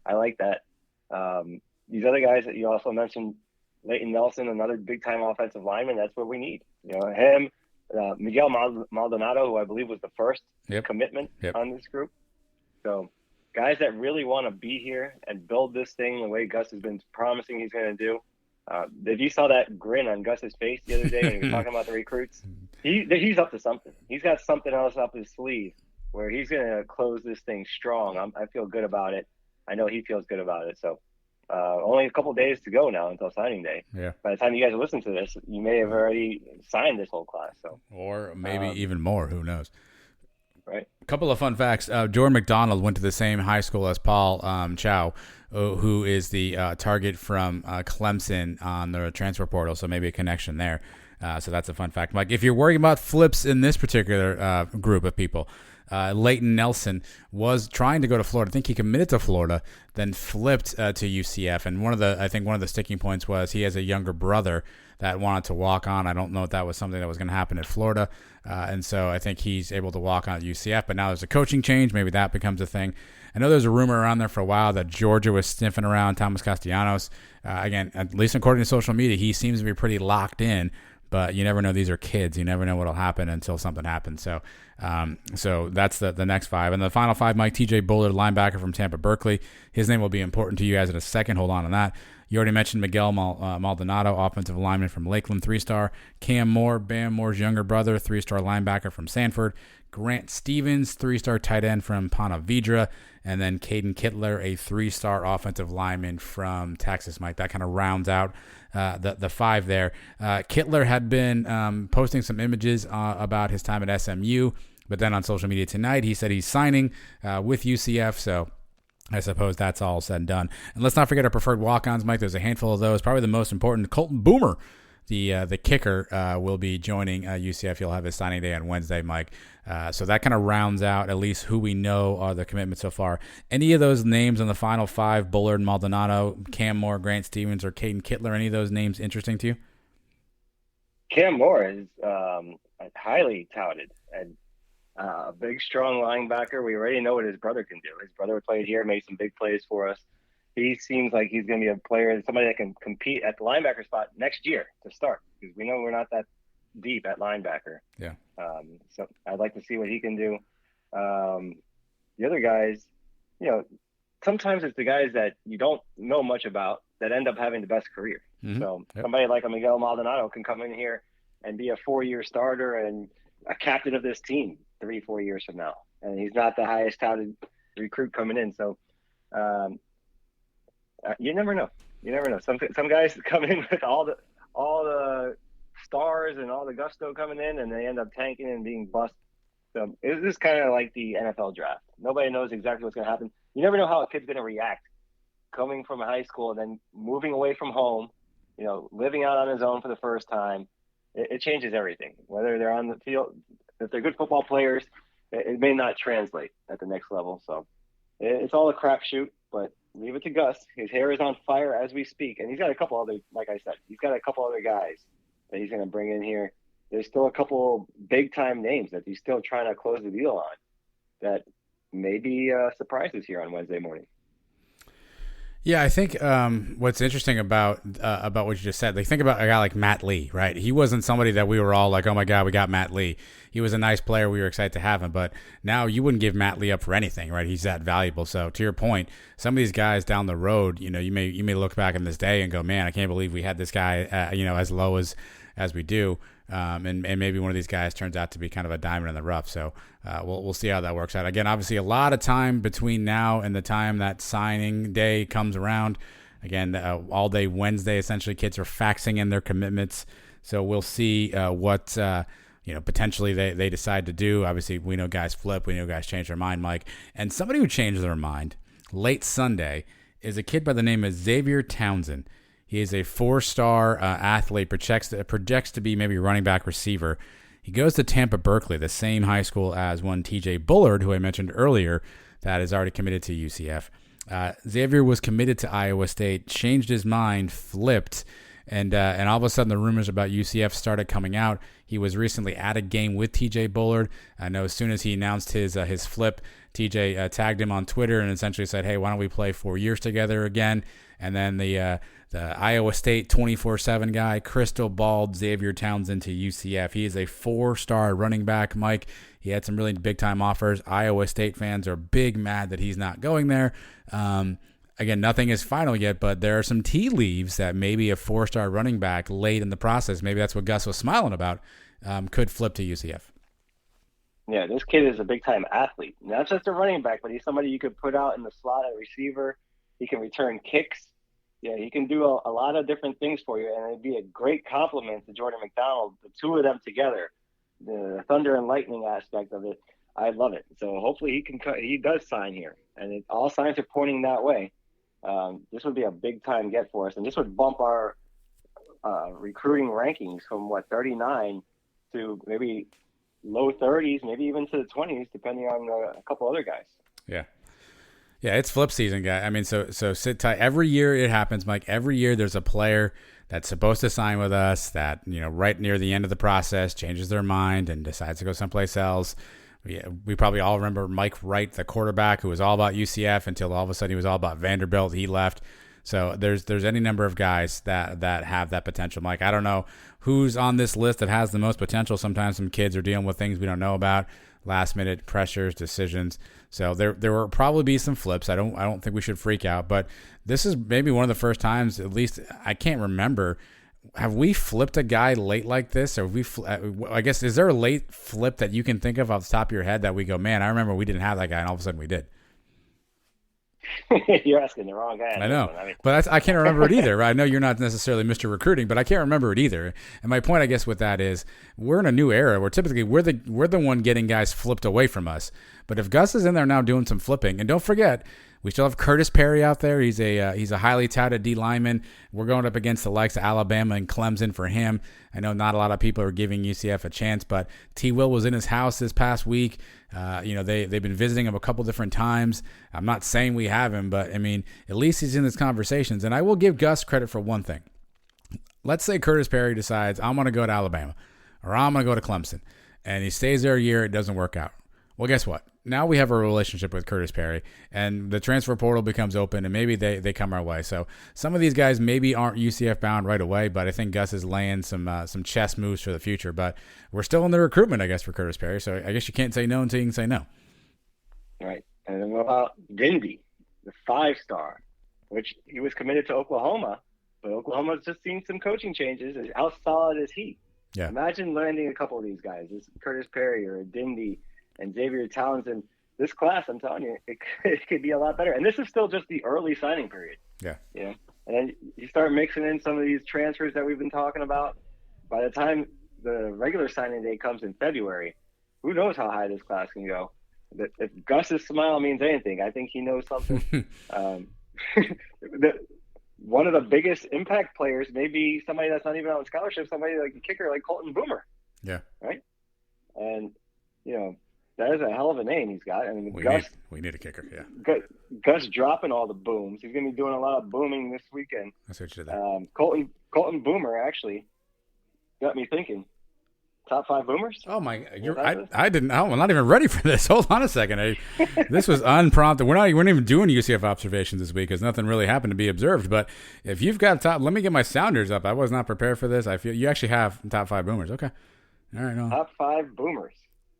I like that. These other guys that you also mentioned, Leighton Nelson, another big-time offensive lineman, that's what we need. Him, Miguel Maldonado, who I believe was the first commitment on this group. So guys that really want to be here and build this thing the way Gus has been promising he's going to do. If you saw that grin on Gus's face the other day when he was talking about the recruits, he's up to something. He's got something else up his sleeve where he's going to close this thing strong. I feel good about it. I know he feels good about it. So only a couple of days to go now until signing day. Yeah. By the time you guys listen to this, you may have already signed this whole class. So, or maybe even more. Who knows? right? A couple of fun facts. Jordan Mcdonald went to the same high school as Paul Chow, who is the target from Clemson on the transfer portal, so maybe a connection there. So that's a fun fact. Mike, if you're worried about flips in this particular group of people, Leighton Nelson was trying to go to Florida. I think he committed to Florida, then flipped to UCF. And one of the sticking points was he has a younger brother that wanted to walk on. I don't know if that was something that was going to happen at Florida. And so I think he's able to walk on at UCF. But now there's a coaching change. Maybe that becomes a thing. I know there's a rumor around there for a while that Georgia was sniffing around Thomas Castellanos. Again, at least according to social media, he seems to be pretty locked in. But you never know. These are kids. You never know what will happen until something happens. So that's the next five. And the final five, Mike, T.J. Bullard, linebacker from Tampa Berkeley. His name will be important to you guys in a second. Hold on that. You already mentioned Miguel Maldonado, offensive lineman from Lakeland, 3-star. Cam Moore, Bam Moore's younger brother, 3-star linebacker from Sanford. Grant Stevens, 3-star tight end from Ponte Vedra. And then Caden Kittler, a 3-star offensive lineman from Texas, Mike. That kind of rounds out the five there. Kittler had been posting some images about his time at SMU, but then on social media tonight, he said he's signing with UCF, so I suppose that's all said and done. And let's not forget our preferred walk-ons, Mike. There's a handful of those. Probably the most important, Colton Boomer, the kicker, will be joining UCF. He'll have his signing day on Wednesday, Mike. So that kind of rounds out at least who we know are the commitments so far. Any of those names in the final five, Bullard, Maldonado, Cam Moore, Grant Stevens, or Caden Kittler, any of those names interesting to you? Cam Moore is highly touted and a big, strong linebacker. We already know what his brother can do. His brother played here, made some big plays for us. He seems like he's going to be a player, somebody that can compete at the linebacker spot next year to start, because we know we're not that deep at linebacker. Yeah. So I'd like to see what he can do. The other guys, sometimes it's the guys that you don't know much about that end up having the best career. Mm-hmm. So somebody like a Miguel Maldonado can come in here and be a 4-year starter and a captain of this team 3-4 years from now. And he's not the highest touted recruit coming in. So, you never know. Some guys come in with all the stars and all the gusto coming in, and they end up tanking and being bust. So this is kind of like the NFL draft. Nobody knows exactly what's going to happen. You never know how a kid's going to react coming from a high school and then moving away from home, living out on his own for the first time. It changes everything. Whether they're on the field, if they're good football players, it may not translate at the next level. So it's all a crapshoot, but leave it to Gus. His hair is on fire as we speak, and he's got a couple other, like I said, he's got a couple other guys that he's going to bring in here. There's still a couple big-time names that he's still trying to close the deal on that may be surprises here on Wednesday morning. Yeah, I think what's interesting about what you just said, think about a guy like Matt Lee, right? He wasn't somebody that we were all like, oh my God, we got Matt Lee. He was a nice player. We were excited to have him. But now you wouldn't give Matt Lee up for anything, right? He's that valuable. So to your point, some of these guys down the road, you may look back in this day and go, man, I can't believe we had this guy, as low as we do. And maybe one of these guys turns out to be kind of a diamond in the rough. So we'll see how that works out. Again, obviously a lot of time between now and the time that signing day comes around. Again, all day Wednesday, essentially kids are faxing in their commitments. So we'll see what potentially they decide to do. Obviously, we know guys flip. We know guys change their mind, Mike. And somebody who changed their mind late Sunday is a kid by the name of Xavier Townsend. He is a 4-star athlete, projects to be maybe running back receiver. He goes to Tampa Berkeley, the same high school as one T.J. Bullard, who I mentioned earlier, that is already committed to UCF. Xavier was committed to Iowa State, changed his mind, flipped, and all of a sudden the rumors about UCF started coming out. He was recently at a game with T.J. Bullard. I know as soon as he announced his flip, T.J. tagged him on Twitter and essentially said, hey, why don't we play 4 years together again? And then the Iowa State 24/7 guy, crystal balled Xavier Townsend to UCF. He is a 4-star running back, Mike. He had some really big-time offers. Iowa State fans are big mad that he's not going there. Again, nothing is final yet, but there are some tea leaves that maybe a 4-star running back late in the process, maybe that's what Gus was smiling about, could flip to UCF. Yeah, this kid is a big-time athlete. Not just a running back, but he's somebody you could put out in the slot at receiver. He can return kicks. Yeah, he can do a lot of different things for you, and it'd be a great compliment to Jordan Mcdonald, the two of them together, the thunder and lightning aspect of it. I love it. So hopefully he does sign here, and all signs are pointing that way. This would be a big time get for us, and this would bump our recruiting rankings from 39 to maybe low 30s, maybe even to the 20s, depending on a couple other guys. Yeah. Yeah, it's flip season, guy. I mean, so sit tight. Every year it happens, Mike. Every year there's a player that's supposed to sign with us that, right near the end of the process changes their mind and decides to go someplace else. We probably all remember Mike Wright, the quarterback, who was all about UCF until all of a sudden he was all about Vanderbilt. He left. So there's any number of guys that have that potential. Mike, I don't know who's on this list that has the most potential. Sometimes some kids are dealing with things we don't know about, last minute pressures, decisions. So there will probably be some flips. I don't think we should freak out, but this is maybe one of the first times, at least I can't remember. Have we flipped a guy late like this? Or I guess, is there a late flip that you can think of off the top of your head that we go, man, I remember we didn't have that guy, and all of a sudden we did? You're asking the wrong guy. I know, but I can't remember it either. Right? I know you're not necessarily Mr. Recruiting, but I can't remember it either. And my point, I guess, with that is we're in a new era where typically we're the one getting guys flipped away from us. But if Gus is in there now doing some flipping, and don't forget, we still have Curtis Perry out there. He's a highly touted D lineman. We're going up against the likes of Alabama and Clemson for him. I know not a lot of people are giving UCF a chance, but T. Will was in his house this past week. They've been visiting him a couple different times. I'm not saying we have him, but I mean, at least he's in these conversations. And I will give Gus credit for one thing. Let's say Curtis Perry decides, I'm going to go to Alabama or I'm going to go to Clemson, and he stays there a year. It doesn't work out. Well, guess what? Now we have a relationship with Curtis Perry, and the transfer portal becomes open, and maybe they come our way. So some of these guys maybe aren't UCF bound right away, but I think Gus is laying some chess moves for the future. But we're still in the recruitment, I guess, for Curtis Perry. So I guess you can't say no until you can say no. Right. And then what about Dindy, the 5-star, which he was committed to Oklahoma, but Oklahoma's just seen some coaching changes. How solid is he? Yeah. Imagine landing a couple of these guys, this Curtis Perry or Dindy and Xavier Townsend. This class, I'm telling you, it could be a lot better. And this is still just the early signing period. Yeah. And then you start mixing in some of these transfers that we've been talking about. By the time the regular signing day comes in February, who knows how high this class can go. If Gus's smile means anything, I think he knows something. One of the biggest impact players may be somebody that's not even on scholarship, somebody like a kicker like Colton Boomer. Yeah. Right? And, that is a hell of a name he's got. I mean, we need a kicker, yeah. Gus dropping all the booms. He's going to be doing a lot of booming this weekend. That's what you did there. Colton Boomer actually got me thinking. Top 5 boomers? Oh my! I'm not even ready for this. Hold on a second. This was unprompted. We're not even doing UCF observations this week because nothing really happened to be observed. But if you've got let me get my sounders up. I was not prepared for this. I feel you actually have top 5 boomers. Okay. All right. No. Top 5 boomers.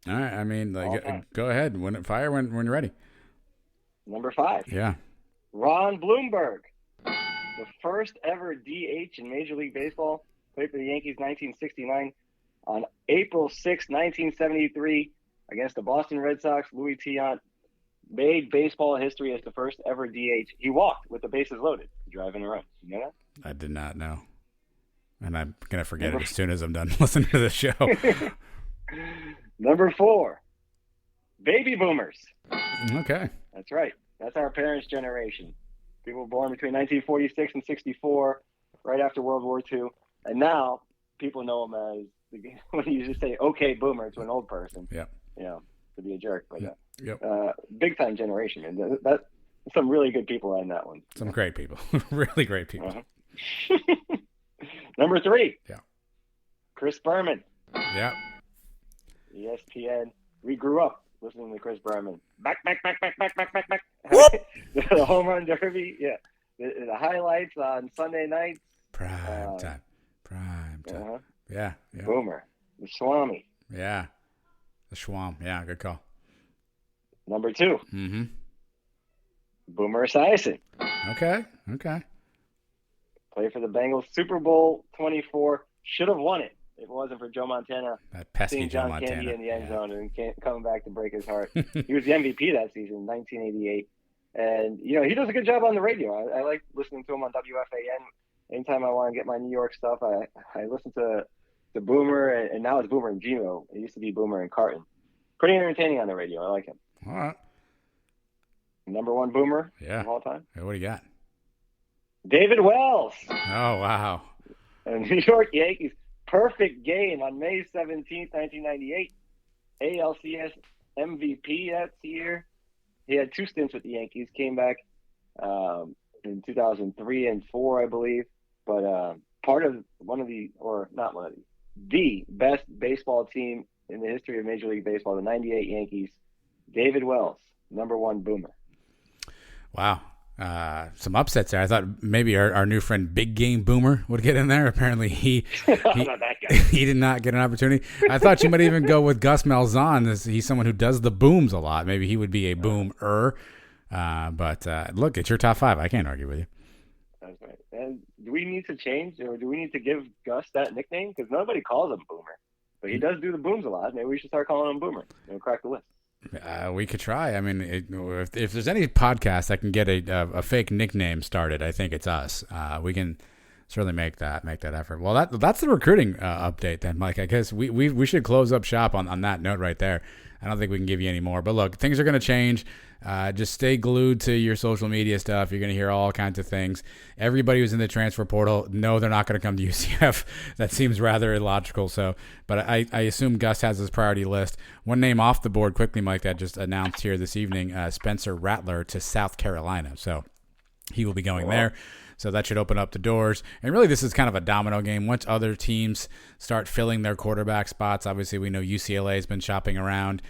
All right. I mean, go ahead. When you're ready. Number 5. Yeah. Ron Bloomberg, the first ever DH in Major League Baseball, played for the Yankees 1969. On April 6, 1973, against the Boston Red Sox, Louis Tiant made baseball history as the first ever DH. He walked with the bases loaded, driving a run. You know that? I did not know. And I'm going to forget it as soon as I'm done listening to the show. Number 4, baby boomers. Okay. That's right. That's our parents' generation. People born between 1946 and 64, right after World War II. And now people know them as, when you just say "okay, boomer" to an old person, to be a jerk, but big time generation, and that's some really good people in that one. Some great people, really great people. Uh-huh. Number 3, Chris Berman. Yeah. ESPN. We grew up listening to Chris Berman. Back. The home run derby. Yeah. The highlights on Sunday nights. Prime time. Uh-huh. Yeah. Boomer. The Swami. Yeah. The Schwam. Yeah, good call. Number 2. Mm-hmm. Boomer Esiason. Okay. Played for the Bengals. Super Bowl 24. Should have won it if it wasn't for Joe Montana. That pesky seeing Joe John Montana. Candy in the end zone and coming back to break his heart. He was the MVP that season, 1988. And, he does a good job on the radio. I like listening to him on WFAN. Anytime I want to get my New York stuff, I listen to Boomer, and now it's Boomer and Gino. It used to be Boomer and Carton. Pretty entertaining on the radio. I like him. All right. Number one boomer of all time. Hey, what do you got? David Wells. Oh, wow. And New York Yankees. Perfect game on May 17th, 1998. ALCS MVP that year. He had 2 stints with the Yankees. Came back in 2003 and 4, I believe. But part of the best baseball team in the history of Major League Baseball, the 98 Yankees. David Wells, number one boomer. Wow. Some upsets there. I thought maybe our new friend Big Game Boomer would get in there. Apparently he Not that guy. he did not get an opportunity. I thought you might even go with Gus Malzahn. He's someone who does the booms a lot. Maybe he would be a boomer. But look, it's your top 5. I can't argue with you. That's right. And do we need to change, or do we need to give Gus that nickname? Because nobody calls him Boomer. But he does do the booms a lot. Maybe we should start calling him Boomer. Crack the list. We could try. I mean, if there's any podcast that can get a fake nickname started, I think it's us. We can certainly make that effort. Well, that's the recruiting update then, Mike. I guess we should close up shop on that note right there. I don't think we can give you any more. But look, things are going to change. Just stay glued to your social media stuff. You're going to hear all kinds of things. Everybody who's in the transfer portal, no, they're not going to come to UCF. That seems rather illogical. So, but I assume Gus has his priority list. One name off the board quickly, Mike, that just announced here this evening, Spencer Rattler to South Carolina. So he will be going there. So that should open up the doors. And really, this is kind of a domino game. Once other teams start filling their quarterback spots, obviously we know UCLA has been shopping around.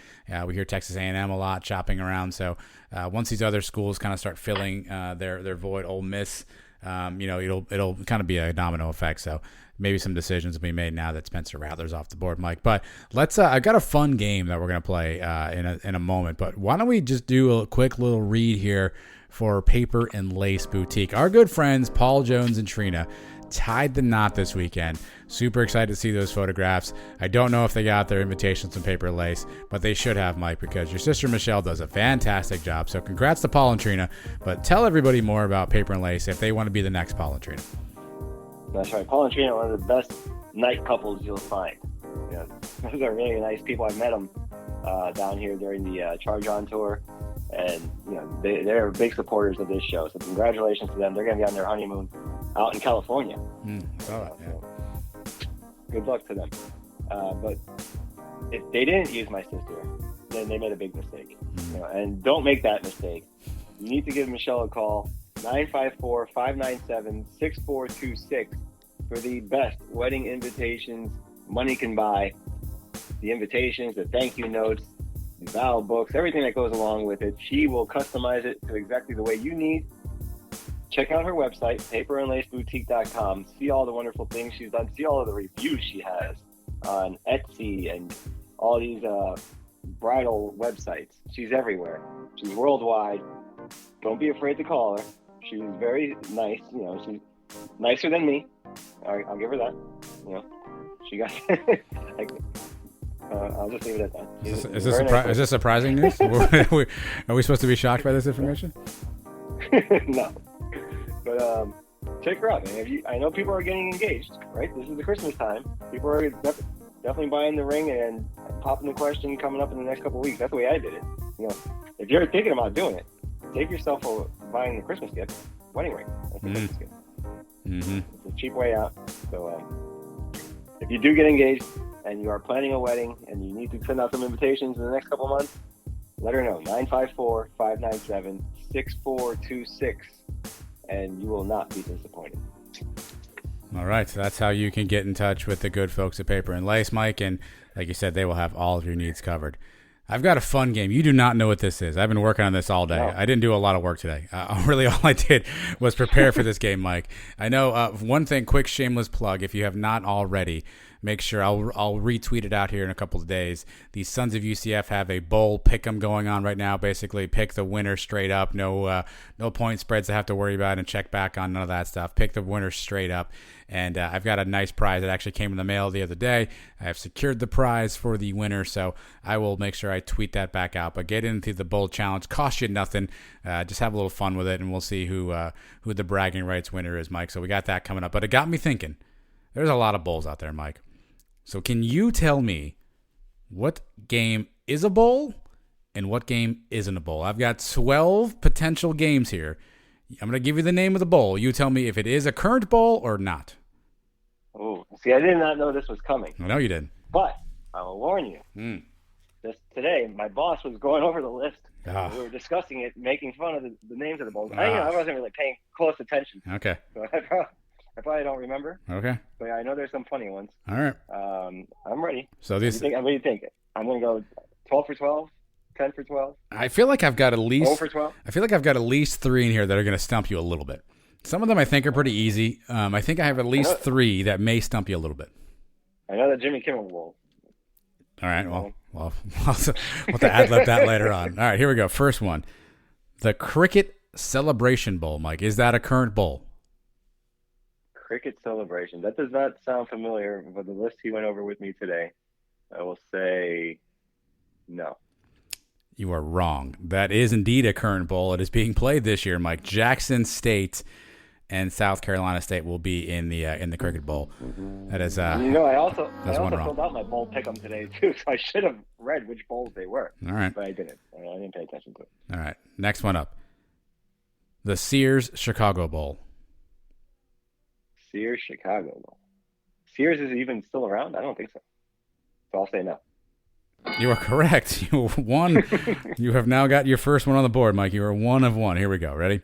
We hear Texas A&M a lot shopping around. So once these other schools kind of start filling their void, Ole Miss, it'll kind of be a domino effect. So maybe some decisions will be made now that Spencer Rattler's off the board, Mike. But let's. I got a fun game that we're gonna play in a moment. But why don't we just do a quick little read here for Paper and Lace Boutique. Our good friends Paul Jones and Trina tied the knot this weekend. Super excited to see those photographs. I don't know if they got their invitations from Paper and Lace, but they should have, Mike, because your sister Michelle does a fantastic job. So congrats to Paul and Trina, but tell everybody more about Paper and Lace if they want to be the next Paul and Trina. That's right. Paul and Trina are one of the best night couples you'll find. Those are really nice people. I met them down here during the Charge On tour. And, they're big supporters of this show. So congratulations to them. They're going to be on their honeymoon out in California. Good luck to them. But if they didn't use my sister, then they made a big mistake. And don't make that mistake. You need to give Michelle a call, 954-597-6426 for the best wedding invitations money can buy. The invitations, the thank you notes, the vow books, everything that goes along with it. She will customize it to exactly the way you need. Check out her website, paperandlaceboutique.com. See all the wonderful things she's done. See all of the reviews she has on Etsy and all these bridal websites. She's everywhere. She's worldwide. Don't be afraid to call her. She's very nice. She's nicer than me. I'll give her that. She got... I'll just leave it at that. Is this surprising news? Are we supposed to be shocked by this information? No. But check her out, man. I know people are getting engaged, right? This is the Christmas time. People are definitely buying the ring and popping the question coming up in the next couple of weeks. That's the way I did it. If you're thinking about doing it, save yourself for buying the Christmas gift, wedding ring. That's the Christmas gift. Mm-hmm. It's a cheap way out. So if you do get engaged, and you are planning a wedding and you need to send out some invitations in the next couple months, let her know, 954-597-6426, and you will not be disappointed. All right, so that's how you can get in touch with the good folks at Paper and Lace, Mike, and like you said, they will have all of your needs covered. I've got a fun game. You do not know what this is. I've been working on this all day. No. I didn't do a lot of work today. Really, all I did was prepare for this game, Mike. I know one thing, quick shameless plug, if you have not already, make sure I'll retweet it out here in a couple of days. The Sons of UCF have a bowl pick'em going on right now. Basically, pick the winner straight up. No point spreads to have to worry about and check back on, none of that stuff. Pick the winner straight up. And I've got a nice prize that actually came in the mail the other day. I have secured the prize for the winner, so I will make sure I tweet that back out. But get into the bowl challenge. Cost you nothing. Just have a little fun with it, and we'll see who the bragging rights winner is, Mike. So we got that coming up. But it got me thinking. There's a lot of bowls out there, Mike. So can you tell me What game is a bowl and what game isn't a bowl? I've got 12 potential games here. I'm going to give you the name of the bowl. You tell me if it is a current bowl or not. Oh, see, I did not know this was coming. I know you did. But I will warn you. Just today, my boss was going over the list. We were discussing it, making fun of the names of the bowls. I wasn't really paying close attention. Okay. So I probably don't remember. Okay. But I know there's some funny ones. All right. I'm ready. So this. What do you think? I'm going to go 12 for 12, 10 for 12. I feel like I've got at least 0 for 12. I feel like I've got at least 3 in here that are going to stump you a little bit. Some of them I think are pretty easy. I think I have at least 3 that may stump you a little bit. I know the Jimmy Kimmel Bowl. All right. Well, we'll have to ad-lib that later on. All right, here we go. First one. The Cricket Celebration Bowl, Mike. Is that a current bowl? Cricket Celebration. That does not sound familiar with the list he went over with me today. I will say no. You are wrong. That is indeed a current bowl. It is being played this year, Mike. Jackson State and South Carolina State will be in the Cricket Bowl. That is I also one wrong. filled out my bowl pick'em today too, so I should have read which bowls they were. All right. But I didn't. I didn't pay attention to it. All right. Next one up. The Sears Chicago Bowl. Sears Chicago Bowl. Sears is even still around? I don't think so. So I'll say no. You are correct. You won. You have now got your first one on the board, Mike. You are 1 of 1. Here we go. Ready?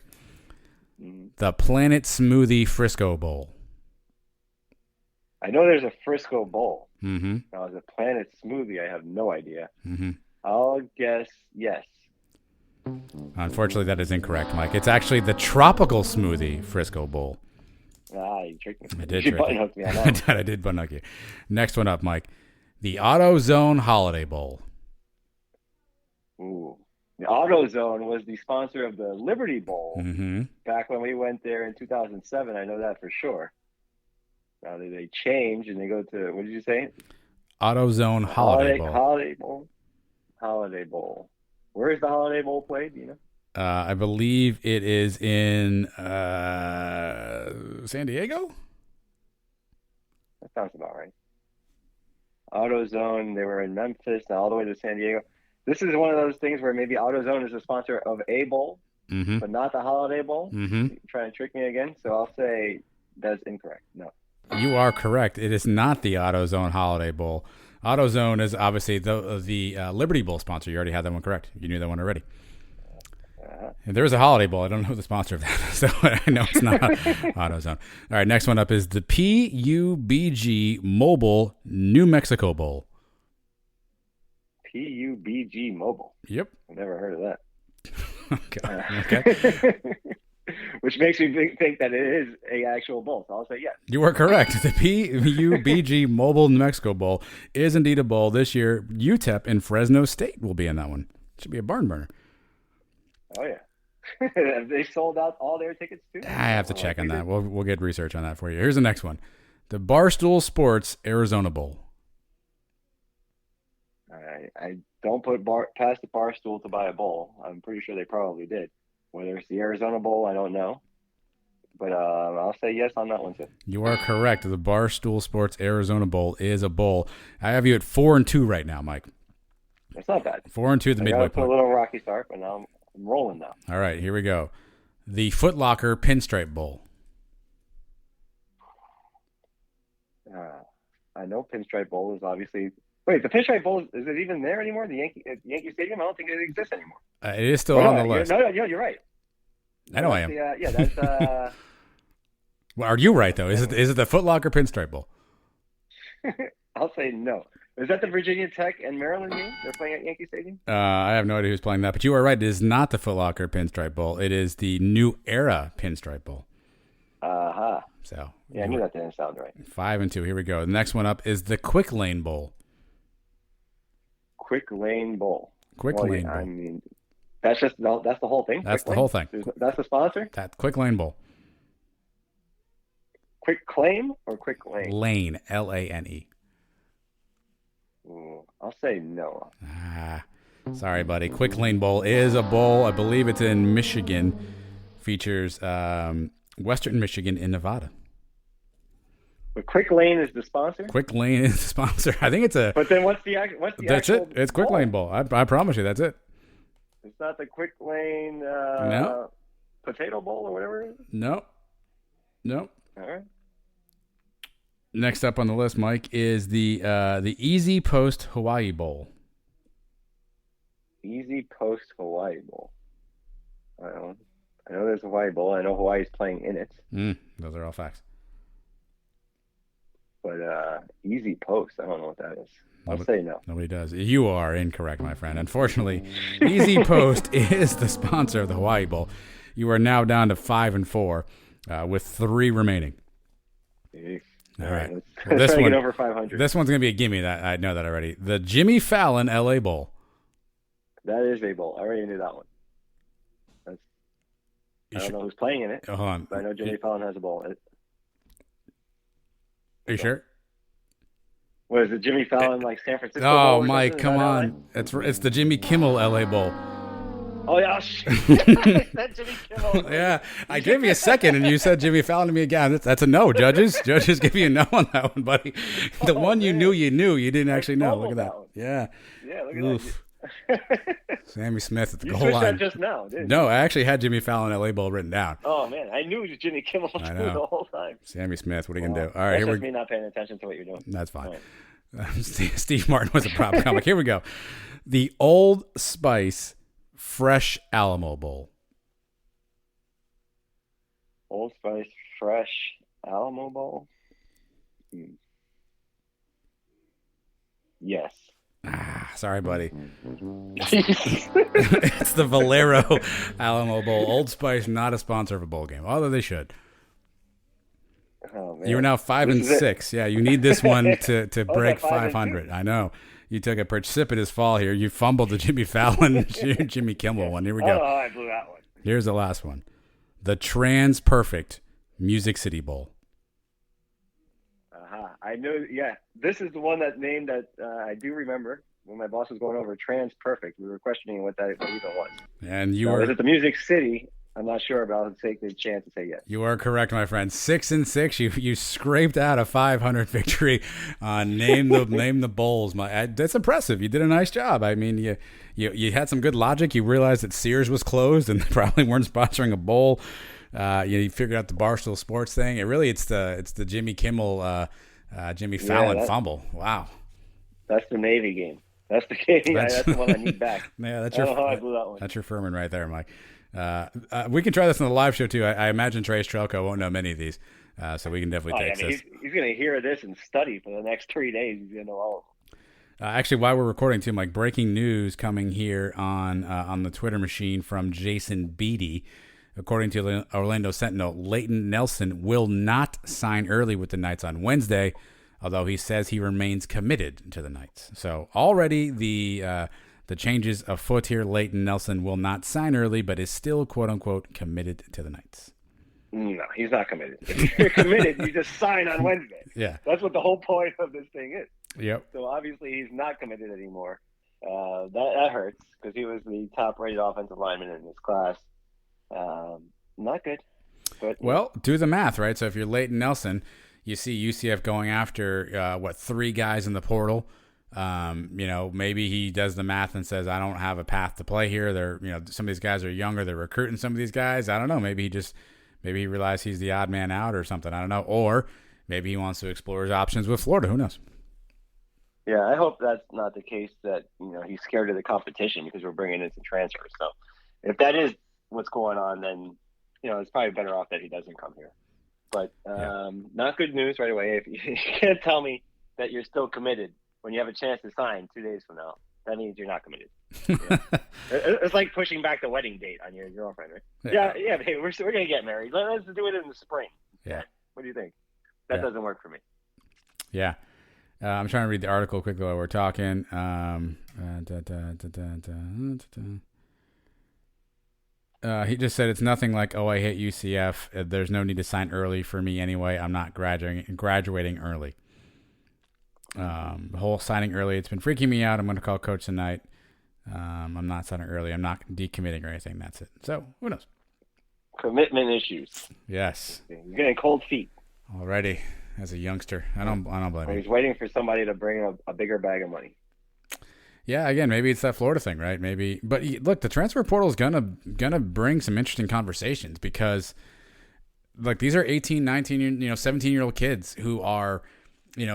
The Planet Smoothie Frisco Bowl. I know there's a Frisco Bowl. Mm-hmm. Now, is it Planet Smoothie? I have no idea. Mm-hmm. I'll guess yes. Unfortunately, that is incorrect, Mike. It's actually the Tropical Smoothie Frisco Bowl. You tricked me. I did You trick button you. hooked me on that. I did button hook you. Next one up, Mike. The AutoZone Holiday Bowl. Ooh. The AutoZone was the sponsor of the Liberty Bowl back when we went there in 2007. I know that for sure. Now they change and they go to, what did you say? AutoZone Holiday Bowl. Holiday Bowl. Where is the Holiday Bowl played? Do you know? I believe it is in San Diego. That sounds about right. AutoZone, they were in Memphis, now all the way to San Diego. This is one of those things where maybe AutoZone is a sponsor of a bowl, but not the Holiday Bowl. You're trying to trick me again, so I'll say that's incorrect. No. You are correct. It is not the AutoZone Holiday Bowl. AutoZone is obviously the Liberty Bowl sponsor. You already had that one correct. You knew that one already. If there is a Holiday Bowl, I don't know the sponsor of that, so I know it's not AutoZone. All right, next one up is the PUBG Mobile New Mexico Bowl. PUBG Mobile. Yep. I've never heard of that. Okay. Which makes me think that it is a actual bowl, so I'll say yes. You are correct. The PUBG Mobile New Mexico Bowl is indeed a bowl. This year, UTEP and Fresno State will be in that one. Should be a barn burner. Oh, yeah. Have they sold out all their tickets, too? I have to check on that. We'll get research on that for you. Here's the next one. The Barstool Sports Arizona Bowl. I don't put past the Barstool to buy a bowl. I'm pretty sure they probably did. Whether it's the Arizona Bowl, I don't know. But I'll say yes on that one, too. You are correct. The Barstool Sports Arizona Bowl is a bowl. I have you at 4-2 right now, Mike. That's not bad. 4-2 at the midway point. A little rocky start, but now I'm rolling now. All right, here we go. The Foot Locker Pinstripe Bowl. I know Pinstripe Bowl is obviously. Wait, the Pinstripe Bowl, is it even there anymore? The Yankee Stadium? I don't think it exists anymore. It is still on the list. No, you're right. I know I am. That's. Well, are you right though? Is it the Foot Locker Pinstripe Bowl? I'll say no. Is that the Virginia Tech and Maryland game? They're playing at Yankee Stadium? I have no idea who's playing that, but you are right. It is not the Foot Locker Pinstripe Bowl. It is the New Era Pinstripe Bowl. So yeah, I knew that didn't sound right. 5-2. Here we go. The next one up is the Quick Lane Bowl. Quick Lane Bowl. Quick Lane Bowl. I mean, that's the whole thing. That's the whole thing. That's the sponsor. That Quick Lane Bowl. Quick Claim or Quick Lane? Lane, Lane. I'll say no. Sorry, buddy. Quick Lane Bowl is a bowl. I believe it's in Michigan. Features Western Michigan and Nevada. But Quick Lane is the sponsor. Quick Lane is the sponsor. I think it's a. But then what's the That's actual it. It's Quick bowl? Lane Bowl. I promise you, that's it. It's not the Quick Lane No. Potato Bowl or whatever it is? No. All right. Next up on the list, Mike, is the Easy Post Hawaii Bowl. Easy Post Hawaii Bowl. I know there's a Hawaii Bowl. I know Hawaii's playing in it. Those are all facts. But Easy Post, I don't know what that is. I'll say no. Nobody does. You are incorrect, my friend. Unfortunately, Easy Post is the sponsor of the Hawaii Bowl. You are now down to 5-4 with 3 remaining. Jeez. All right. Let's try to get over 500. This one's going to be a gimme. That I know that already. The Jimmy Fallon LA Bowl. That is a bowl. I already knew that one. I don't know who's playing in it. Hold on. But I know Jimmy Fallon has a bowl. Are you sure? What is it, Jimmy Fallon, like San Francisco Bowl Oh, or Mike, something? come Is that on. It's the Jimmy Kimmel LA Bowl. Oh, yeah. That Jimmy Kimmel. Yeah, I gave you a second, and you said Jimmy Fallon to me again. That's a no, judges. Judges give you a no on that one, buddy. The one you knew, you didn't actually know. Look at that. Yeah. Yeah, look at Oof. that. Sammy Smith at the You goal switched line. that just now, didn't you? No, I actually had Jimmy Fallon LA Bowl written down. Oh, man. I knew it was Jimmy Kimmel I too know. the whole time. Sammy Smith, what are you going to do? All That's right, here just we me not paying attention to what you're doing. That's fine. Right. Steve Martin was a prop comic. Here we go. The Old Spice Fresh Alamo Bowl. Old Spice Fresh Alamo Bowl? Yes. Sorry, buddy. It's the Valero Alamo Bowl. Old Spice, not a sponsor of a bowl game, although they should. Oh, man. You are now 5-6. Yeah, you need this one to break 500. I know. You took a precipitous fall here. You fumbled the Jimmy Fallon, Jimmy Kimmel one. Here we go. Oh, I blew that one. Here's the last one. The Trans Perfect Music City Bowl. I knew, yeah. This is the one that I do remember when my boss was going over Trans Perfect. We were questioning what that even was. And you So are. is it the Music City? I'm not sure, but I'll take the chance to say yes. You are correct, my friend. 6-6. You scraped out a 500 victory on name the bowls. That's impressive. You did a nice job. I mean, you had some good logic. You realized that Sears was closed and they probably weren't sponsoring a bowl. You figured out the Barstool Sports thing. It's the Jimmy Kimmel, Jimmy Fallon fumble. Wow. That's the Navy game. That's the game. That's the one I need back. Yeah, that's I don't know how I blew that one. That's your Furman right there, Mike. We can try this on the live show too. I imagine Trace Trelko won't know many of these, so we can definitely take this. He's going to hear this and study for the next 3 days. He's going to know all of them. Actually, while we're recording too, Mike, breaking news coming here on the Twitter machine from Jason Beatty. According to the Orlando Sentinel, Leighton Nelson will not sign early with the Knights on Wednesday, although he says he remains committed to the Knights. So already the changes afoot here. Leighton Nelson will not sign early, but is still, quote-unquote, committed to the Knights. No, he's not committed. If you're committed, you just sign on Wednesday. Yeah. That's what the whole point of this thing is. Yep. So obviously he's not committed anymore. That hurts because he was the top-rated offensive lineman in this class. Not good. But well, do the math, right? So if you're Leighton Nelson, you see UCF going after, 3 guys in the portal. Maybe he does the math and says, I don't have a path to play here. Some of these guys are younger. They're recruiting some of these guys. I don't know. Maybe he realized he's the odd man out or something. I don't know. Or maybe he wants to explore his options with Florida. Who knows? Yeah, I hope that's not the case, that, he's scared of the competition because we're bringing in some transfers. So if that is what's going on, then, it's probably better off that he doesn't come here. But not good news right away. If you can't tell me that you're still committed when you have a chance to sign 2 days from now, that means you're not committed. Yeah. It's like pushing back the wedding date on your girlfriend, right? Yeah, hey, we're going to get married. Let's do it in the spring. Yeah. What do you think? That doesn't work for me. Yeah. I'm trying to read the article quickly while we're talking. He just said it's nothing like, I hate UCF. There's no need to sign early for me anyway. I'm not graduating early. The whole signing early, it's been freaking me out. I'm going to call coach tonight. I'm not signing early. I'm not decommitting or anything. That's it. So who knows? Commitment issues. Yes. You're getting cold feet. Alrighty. as a youngster. I don't blame Or you. he's waiting for somebody to bring a bigger bag of money. Yeah, again, maybe it's that Florida thing, right? Maybe, but look, the transfer portal is gonna bring some interesting conversations because, like, these are 18, 19, 17-year-old kids who are,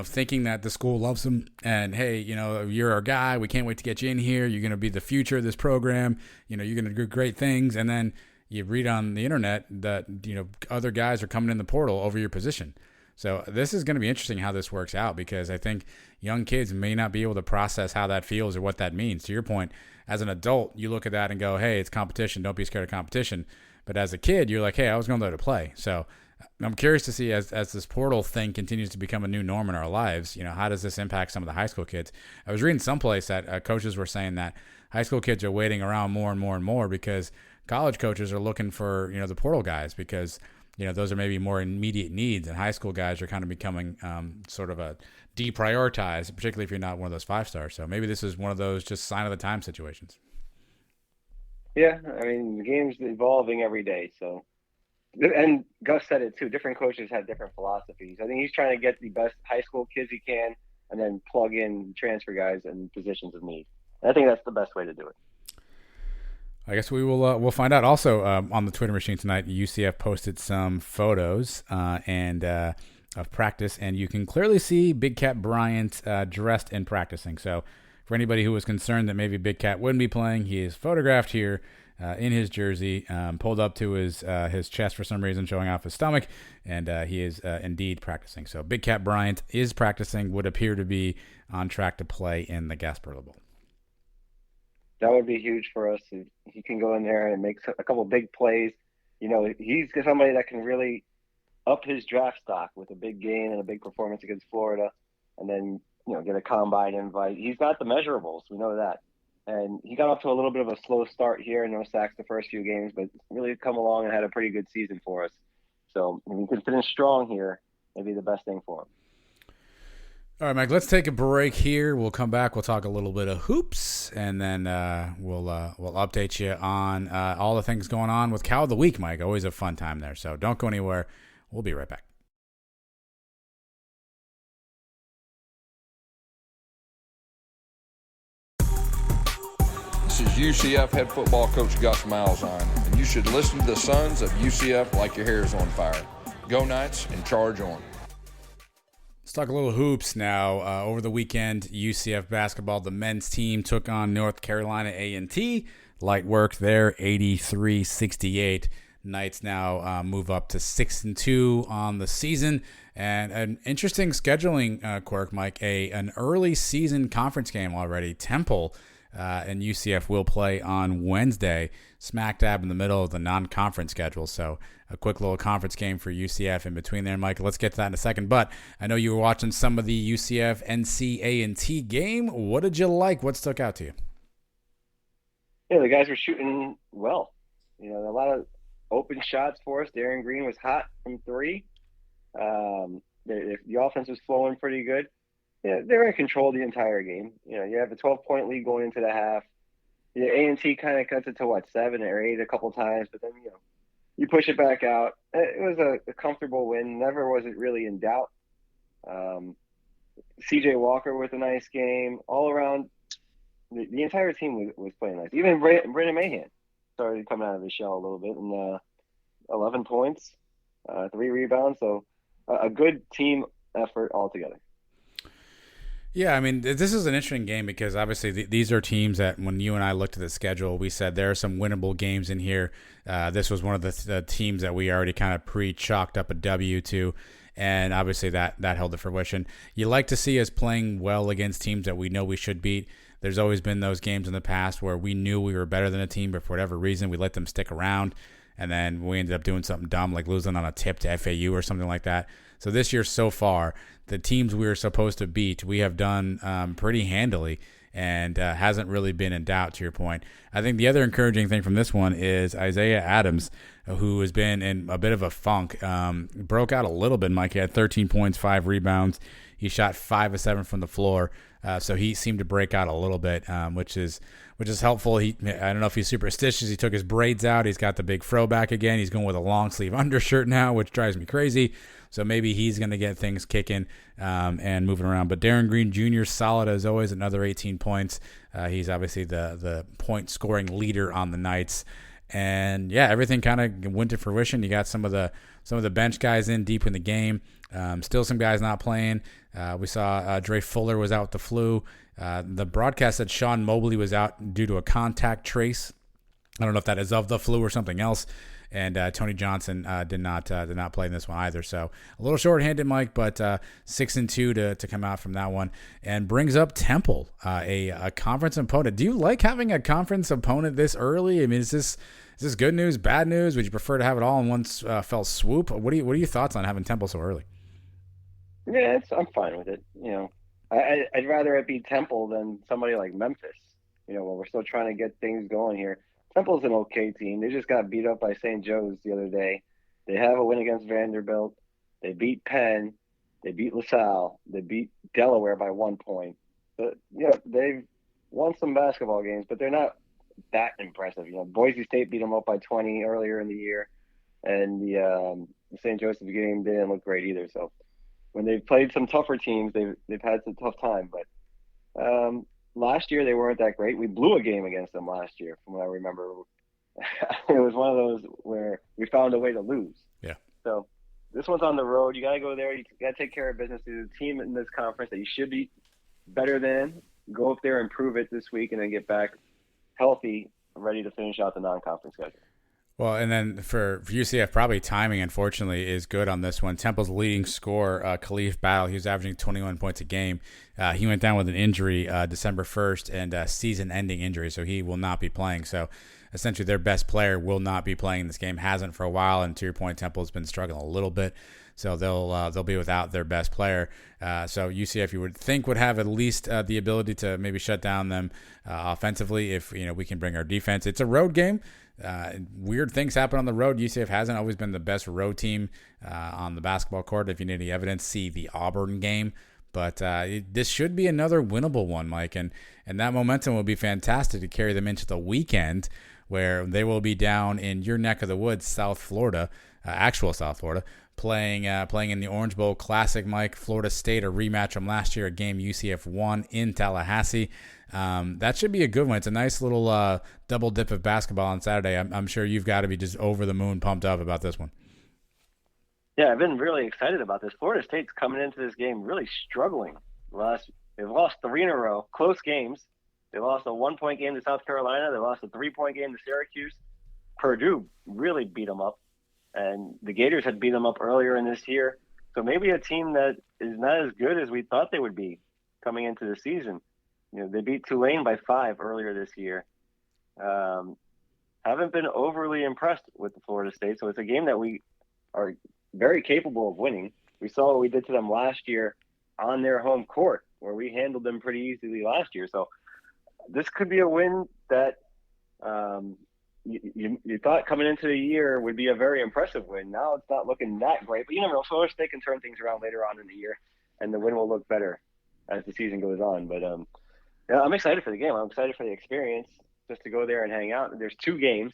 thinking that the school loves them and, hey, you're our guy. We can't wait to get you in here. You're gonna be the future of this program. You're gonna do great things, and then you read on the internet that other guys are coming in the portal over your position. So this is going to be interesting how this works out because I think young kids may not be able to process how that feels or what that means. To your point, as an adult, you look at that and go, hey, it's competition. Don't be scared of competition. But as a kid, you're like, hey, I was going there to play. So I'm curious to see as this portal thing continues to become a new norm in our lives, how does this impact some of the high school kids? I was reading someplace that coaches were saying that high school kids are waiting around more and more and more because college coaches are looking for, the portal guys because – those are maybe more immediate needs, and high school guys are kind of becoming sort of a deprioritized, particularly if you're not one of those 5-stars. So maybe this is one of those just sign of the time situations. Yeah, I mean, the game's evolving every day. So, and Gus said it too. Different coaches have different philosophies. I think he's trying to get the best high school kids he can, and then plug in transfer guys in positions of need. And I think that's the best way to do it. I guess we'll find out. Also, on the Twitter machine tonight, UCF posted some photos of practice, and you can clearly see Big Cat Bryant dressed and practicing. So, for anybody who was concerned that maybe Big Cat wouldn't be playing, he is photographed here in his jersey, pulled up to his chest for some reason, showing off his stomach, and he is indeed practicing. So, Big Cat Bryant is practicing, would appear to be on track to play in the Gasparilla Bowl. That would be huge for us. He can go in there and make a couple big plays. He's somebody that can really up his draft stock with a big game and a big performance against Florida, and then get a combine invite. He's got the measurables. We know that. And he got off to a little bit of a slow start here, no sacks the first few games, but really come along and had a pretty good season for us. So if he can finish strong here, it'd be the best thing for him. All right, Mike, let's take a break here. We'll come back. We'll talk a little bit of hoops, and then we'll update you on all the things going on with Cow of the Week, Mike. Always a fun time there. So don't go anywhere. We'll be right back. This is UCF head football coach Gus Malzahn, and you should listen to the Sons of UCF like your hair is on fire. Go Knights and charge on. Let's talk a little hoops now. Over the weekend, UCF basketball, the men's team took on North Carolina A&T. Light work there, 83-68. Knights now move up to 6-2 on the season. And an interesting scheduling quirk, Mike. An early season conference game already. Temple and UCF will play on Wednesday, smack dab in the middle of the non-conference schedule. So a quick little conference game for UCF in between there, Mike. Let's get to that in a second. But I know you were watching some of the UCF NC-A&T game. What did you like? What stuck out to you? Yeah, the guys were shooting well. A lot of open shots for us. Darren Green was hot from three. The offense was flowing pretty good. Yeah, they were in control the entire game. You have a 12-point lead going into the half. A&T kind of cuts it to 7 or 8 a couple times, but then you push it back out. It was a comfortable win. Never was it really in doubt. CJ Walker with a nice game. All around, the entire team was playing nice. Even Brandon Mahan started coming out of his shell a little bit, and 11 points, 3 rebounds. So a good team effort altogether. Yeah, I mean, this is an interesting game because obviously these are teams that when you and I looked at the schedule, we said there are some winnable games in here. This was one of the teams that we already kind of pre-chalked up a W to, and obviously that held to fruition. You like to see us playing well against teams that we know we should beat. There's always been those games in the past where we knew we were better than a team, but for whatever reason, we let them stick around, and then we ended up doing something dumb like losing on a tip to FAU or something like that. So this year so far, the teams we were supposed to beat, we have done pretty handily and hasn't really been in doubt, to your point. I think the other encouraging thing from this one is Isaiah Adams, who has been in a bit of a funk, broke out a little bit, Mike. He had 13 points, 5 rebounds. He shot 5 of 7 from the floor. So he seemed to break out a little bit, which is helpful. I don't know if he's superstitious. He took his braids out. He's got the big fro back again. He's going with a long sleeve undershirt now, which drives me crazy. So maybe he's going to get things kicking and moving around. But Darren Green Jr., solid as always, another 18 points. He's obviously the point scoring leader on the Knights. And yeah, everything kind of went to fruition. You got some of the bench guys in deep in the game. Still some guys not playing. We saw Dre Fuller was out with the flu. The broadcast said Sean Mobley was out due to a contact trace. I don't know if that is of the flu or something else. And Tony Johnson did not play in this one either. So a little short-handed, Mike, but 6-2 to come out from that one, and brings up Temple, a conference opponent. Do you like having a conference opponent this early? I mean, is this good news, bad news? Would you prefer to have it all in one fell swoop? What are your thoughts on having Temple so early? Yeah, I'm fine with it. I'd rather it be Temple than somebody like Memphis. When we're still trying to get things going here. Temple's an okay team. They just got beat up by St. Joe's the other day. They have a win against Vanderbilt. They beat Penn. They beat LaSalle. They beat Delaware by 1 point. But they've won some basketball games, but they're not that impressive. Boise State beat them up by 20 earlier in the year, and the St. Joseph's game didn't look great either. So when they've played some tougher teams, they've had some tough time. But last year they weren't that great. We blew a game against them last year, from what I remember. It was one of those where we found a way to lose. Yeah. So this one's on the road. You got to go there. You got to take care of business. There's a team in this conference that you should be better than. Go up there and prove it this week, and then get back healthy, ready to finish out the non-conference schedule. Well, and then for UCF, probably timing, unfortunately, is good on this one. Temple's leading scorer, Khalif Battle, he was averaging 21 points a game. He went down with an injury December 1st, and a season-ending injury, so he will not be playing. So essentially their best player will not be playing in this game, hasn't for a while, and to your point, Temple's been struggling a little bit. So they'll be without their best player. So UCF, you would think, would have at least the ability to maybe shut down them offensively if we can bring our defense. It's a road game. Weird things happen on the road. UCF hasn't always been the best road team on the basketball court. If you need any evidence, see the Auburn game. But this should be another winnable one, Mike, and that momentum will be fantastic to carry them into the weekend, where they will be down in your neck of the woods, South Florida, actual South Florida, playing in the Orange Bowl Classic, Mike. Florida State, a rematch from last year, a game UCF won in Tallahassee. That should be a good one. It's a nice little double dip of basketball on Saturday. I'm sure you've got to be just over the moon pumped up about this one. Yeah, I've been really excited about this. Florida State's coming into this game really struggling. They've lost 3 in a row, close games. They lost a 1-point game to South Carolina. They lost a 3-point game to Syracuse. Purdue really beat them up, and the Gators had beat them up earlier in this year. So maybe a team that is not as good as we thought they would be coming into the season. They beat Tulane by 5 earlier this year. Haven't been overly impressed with the Florida State, so it's a game that we are very capable of winning. We saw what we did to them last year on their home court, where we handled them pretty easily last year. So this could be a win that you thought coming into the year would be a very impressive win. Now it's not looking that great, but you never know. Florida State can turn things around later on in the year, and the win will look better as the season goes on. But yeah, I'm excited for the game. I'm excited for the experience, just to go there and hang out. There's 2 games.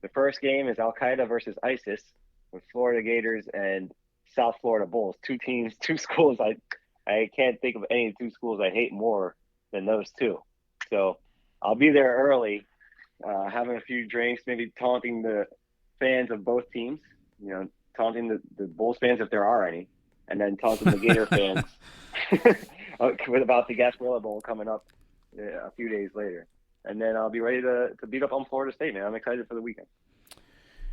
The first game is Al-Qaeda versus ISIS, with Florida Gators and South Florida Bulls. 2 teams, 2 schools. I can't think of any 2 schools I hate more than those 2. So I'll be there early, having a few drinks, maybe taunting the fans of both teams, taunting the Bulls fans if there are any, and then taunting the Gator fans about the Gasparilla Bowl coming up a few days later. And then I'll be ready to beat up on Florida State, man. I'm excited for the weekend.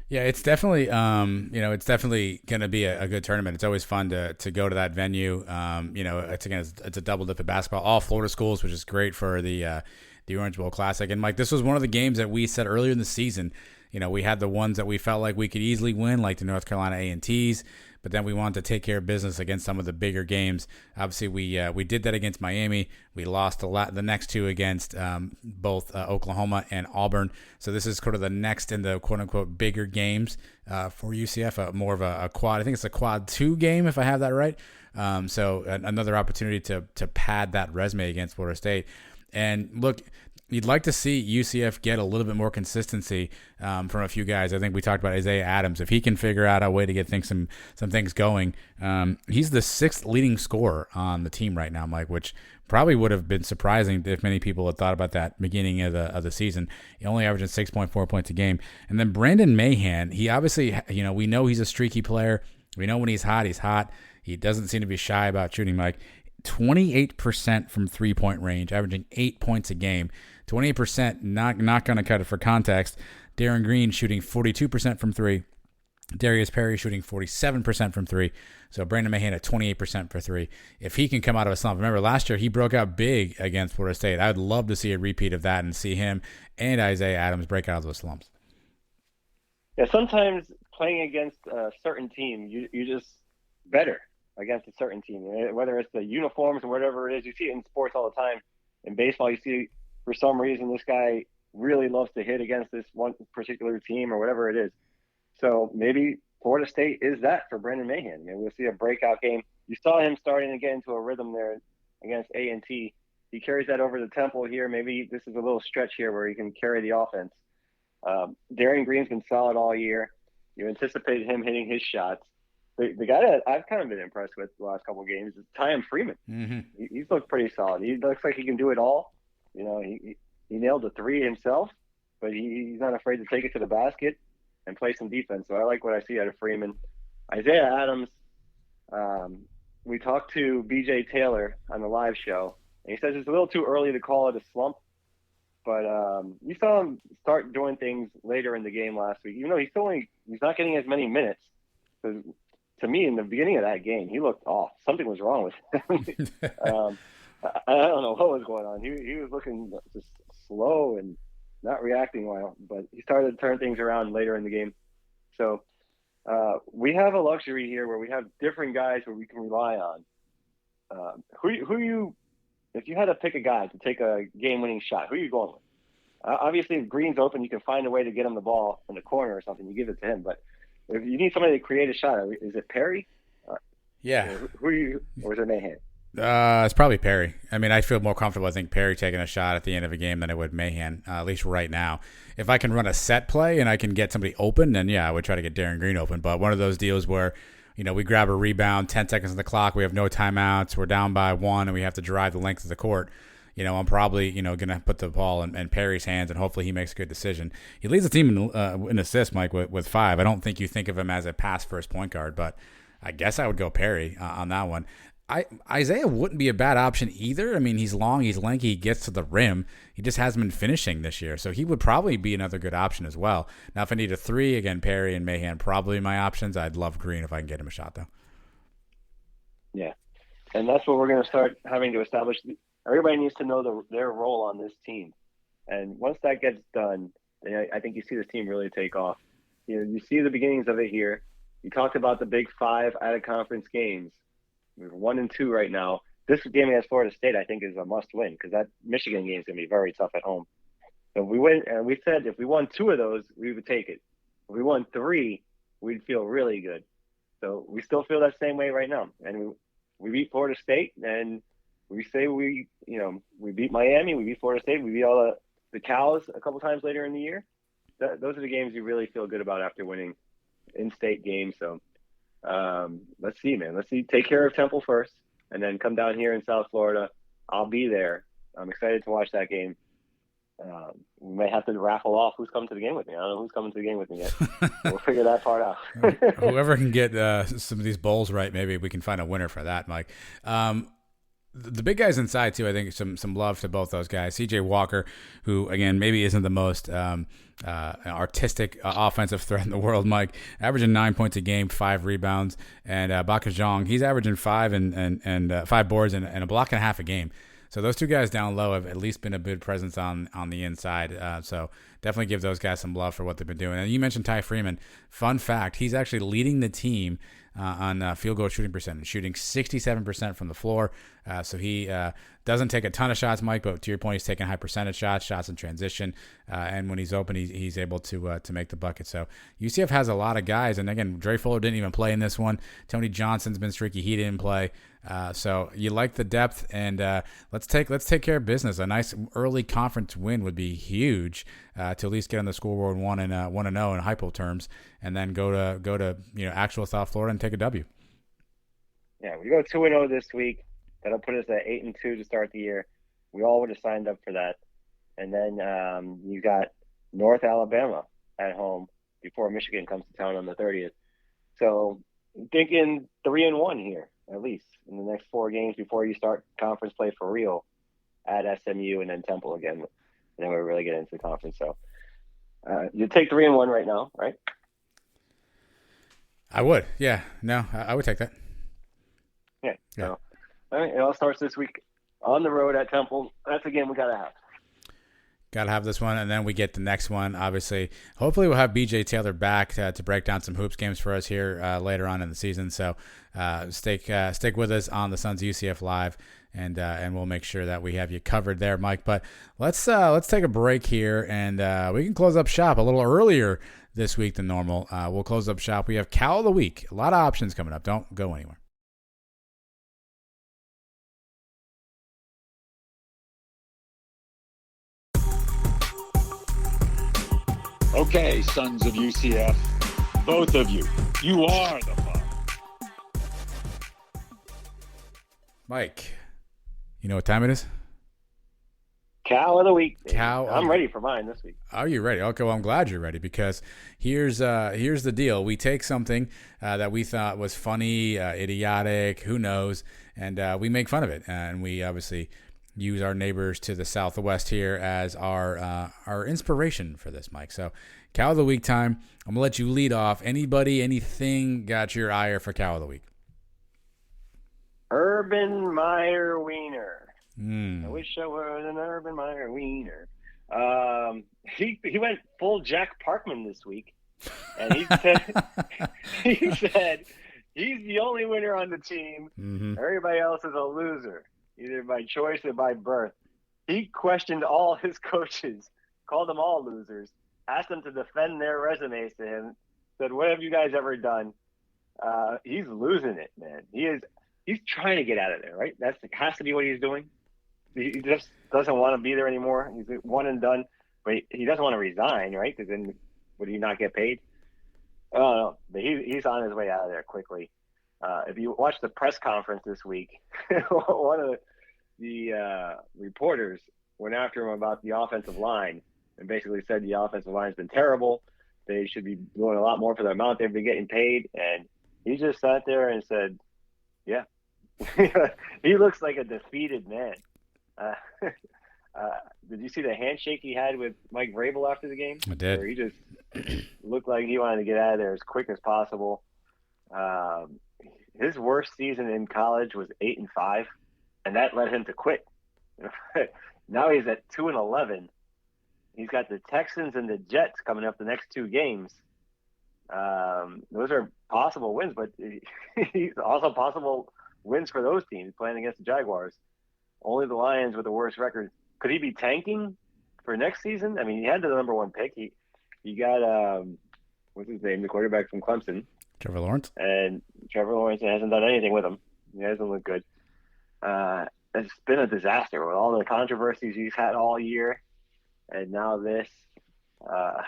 Yeah, it's definitely, it's definitely going to be a good tournament. It's always fun to go to that venue. It's a double dip of basketball, all Florida schools, which is great for the Orange Bowl Classic. And Mike, this was one of the games that we said earlier in the season, we had the ones that we felt like we could easily win, like the North Carolina A&Ts, but then we wanted to take care of business against some of the bigger games. Obviously, we did that against Miami. We lost the next two against both Oklahoma and Auburn. So this is sort of the next in the quote-unquote bigger games for UCF, more of a quad. I think it's a quad 2 game, if I have that right. So another opportunity to pad that resume against Florida State. And look, you'd like to see UCF get a little bit more consistency from a few guys. I think we talked about Isaiah Adams. If he can figure out a way to get some things going, he's the 6th leading scorer on the team right now, Mike, which probably would have been surprising if many people had thought about that beginning of the season. He only averaging 6.4 points a game. And then Brandon Mahan, he obviously, we know he's a streaky player. We know when he's hot, he's hot. He doesn't seem to be shy about shooting, Mike. 28% from three-point range, averaging 8 points a game. 28%, not going to cut it for context. Darren Green shooting 42% from three. Darius Perry shooting 47% from three. So Brandon Mahan at 28% for three. If he can come out of a slump. Remember, last year he broke out big against Florida State. I would love to see a repeat of that and see him and Isaiah Adams break out of those slumps. Yeah, sometimes playing against a certain team, you just better against a certain team, whether it's the uniforms or whatever it is. You see it in sports all the time. In baseball, you see for some reason this guy really loves to hit against this one particular team or whatever it is. So maybe Florida State is that for Brandon Mahan. We'll see a breakout game. You saw him starting to get into a rhythm there against A&T. He carries that over to Temple here. Maybe this is a little stretch here where he can carry the offense. Darren Green's been solid all year. You anticipate him hitting his shots. The guy that I've kind of been impressed with the last couple of games is Freeman. Mm-hmm. He's looked pretty solid. He looks like he can do it all. He nailed the three himself, but he's not afraid to take it to the basket and play some defense. So I like what I see out of Freeman. Isaiah Adams, we talked to BJ Taylor on the live show, and he says it's a little too early to call it a slump. But you saw him start doing things later in the game last week. He's not getting as many minutes. Because to me, in the beginning of that game, he looked off. Something was wrong with him. I don't know what was going on. He was looking just slow and not reacting well. But he started to turn things around later in the game. So we have a luxury here where we have different guys where we can rely on. If you had to pick a guy to take a game-winning shot, who are you going with? Obviously, if Green's open, you can find a way to get him the ball in the corner or something. You give it to him. But if you need somebody to create a shot, is it Perry? Yeah. Who are you, or is it Mahan? It's probably Perry. I mean, I feel more comfortable, I think, Perry taking a shot at the end of a game than I would Mahan, at least right now. If I can run a set play and I can get somebody open, then, yeah, I would try to get Darren Green open. But one of those deals where, we grab a rebound, 10 seconds on the clock, we have no timeouts, we're down by one, and we have to drive the length of the court. I'm probably, going to put the ball in Perry's hands, and hopefully he makes a good decision. He leads the team in assists, Mike, with 5. I don't think you think of him as a pass-first point guard, but I guess I would go Perry on that one. Isaiah wouldn't be a bad option either. I mean, he's long, he's lanky, he gets to the rim. He just hasn't been finishing this year, so he would probably be another good option as well. Now, if I need a 3, again, Perry and Mahan probably my options. I'd love Green if I can get him a shot, though. Yeah, and that's what we're going to start having to establish. Everybody needs to know their role on this team. And once that gets done, I think you see this team really take off. You see the beginnings of it here. You talked about the Big 5 out-of-conference games. We're 1-2 right now. This game against Florida State, I think, is a must-win because that Michigan game is going to be very tough at home. So if we win, and we said if we won 2 of those, we would take it. If we won 3, we'd feel really good. So we still feel that same way right now. And we beat Florida State, and we say we beat Miami, we beat Florida State, we beat all the Cows a couple times later in the year. Those are the games you really feel good about after winning in-state games. So let's see, man. Let's see. Take care of Temple first, and then come down here in South Florida. I'll be there. I'm excited to watch that game. We may have to raffle off who's coming to the game with me. I don't know who's coming to the game with me yet. We'll figure that part out. Whoever can get some of these bowls right, maybe we can find a winner for that, Mike. The big guys inside, too, I think some love to both those guys. C.J. Walker, who, again, maybe isn't the most artistic offensive threat in the world, Mike, averaging 9 points a game, 5 rebounds. And Baka Zhang, he's averaging 5 and 5 boards and a block and a half a game. So those two guys down low have at least been a good presence on the inside. So definitely give those guys some love for what they've been doing. And you mentioned Ty Freeman. Fun fact, he's actually leading the team on field goal shooting percentage, shooting 67% from the floor. So he doesn't take a ton of shots, Mike, but to your point, he's taking high percentage shots in transition. And when he's open, he's able to make the bucket. So UCF has a lot of guys. And again, Dre Fuller didn't even play in this one. Tony Johnson's been streaky. He didn't play. So you like the depth, and let's take care of business. A nice early conference win would be huge to at least get on the scoreboard 1-0 in hypo terms, and then go to actual South Florida and take a W. Yeah, we go 2-0 this week. That'll put us at 8-2 to start the year. We all would have signed up for that. And then you got North Alabama at home before Michigan comes to town on the 30th. So I'm thinking 3-1 here, at least, in the next 4 games before you start conference play for real at SMU and then Temple again. And then we really get into the conference. So you take 3-1 right now, right? I would. Yeah. No, I would take that. Yeah. So, all right. It all starts this week on the road at Temple. That's a game we got to have. Got to have this one, and then we get the next one. Obviously, hopefully we'll have BJ Taylor back to break down some hoops games for us here later on in the season. So stick with us on the Sons UCF Live, and we'll make sure that we have you covered there, Mike. But let's take a break here, and we can close up shop a little earlier this week than normal. We'll close up shop. We have Cal of the Week. A lot of options coming up. Don't go anywhere. Okay, Sons of UCF, both of you, you are the fun. Mike, you know what time it is? Cow of the week. I'm ready for mine this week. Are you ready? Okay, well, I'm glad you're ready, because here's the deal. We take something that we thought was funny, idiotic, who knows, and we make fun of it. And we obviously use our neighbors to the southwest here as our inspiration for this, Mike. So, Cow of the Week time. I'm going to let you lead off. Anybody, anything got your ire for Cow of the Week? Urban Meyer Wiener. I wish I was an Urban Meyer Wiener. He went full Jack Parkman this week, and he said he's the only winner on the team. Mm-hmm. Everybody else is a loser, either by choice or by birth. He questioned all his coaches, called them all losers, asked them to defend their resumes to him, said, "What have you guys ever done?" He's losing it, man. He's trying to get out of there, right? That has to be what he's doing. He just doesn't want to be there anymore. He's one and done, but he doesn't want to resign, right? Because then would he not get paid? I don't know, but he's on his way out of there quickly. If you watch the press conference this week, one of the reporters went after him about the offensive line and basically said the offensive line's been terrible. They should be doing a lot more for the amount they've been getting paid. And he just sat there and said, yeah. He looks like a defeated man. Did you see the handshake he had with Mike Vrabel after the game? I did. Where he just looked like he wanted to get out of there as quick as possible. His worst season in college was 8-5, and that led him to quit. Now he's at 2-11. He's got the Texans and the Jets coming up the next 2 games. Those are possible wins, but he's also possible wins for those teams playing against the Jaguars. Only the Lions with the worst record. Could he be tanking for next season? I mean, he had the number 1 pick. He got what's his name, the quarterback from Clemson, Trevor Lawrence. And Trevor Lawrence hasn't done anything with him. He hasn't looked good. It's been a disaster with all the controversies he's had all year, and now this. I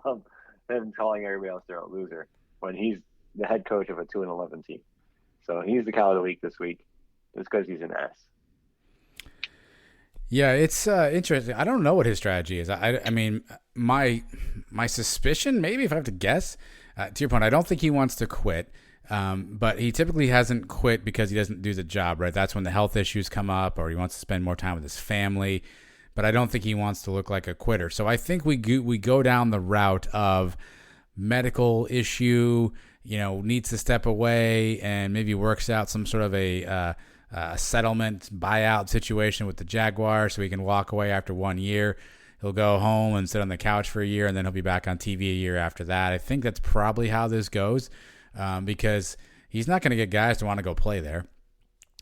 love him calling everybody else they're a loser when he's the head coach of a 2-11 team. So he's the Cow of the Week this week. It's because he's an ass. Yeah, it's interesting. I don't know what his strategy is. I mean, my suspicion, maybe if I have to guess, to your point, I don't think he wants to quit. But he typically hasn't quit because he doesn't do the job, right? That's when the health issues come up, or he wants to spend more time with his family. But I don't think he wants to look like a quitter. So I think we go down the route of medical issue, needs to step away and maybe works out some sort of a settlement buyout situation with the Jaguars so he can walk away after 1 year. he'll go home and sit on the couch for a year, and then he'll be back on TV a year after that. I think that's probably how this goes, because he's not going to get guys to want to go play there.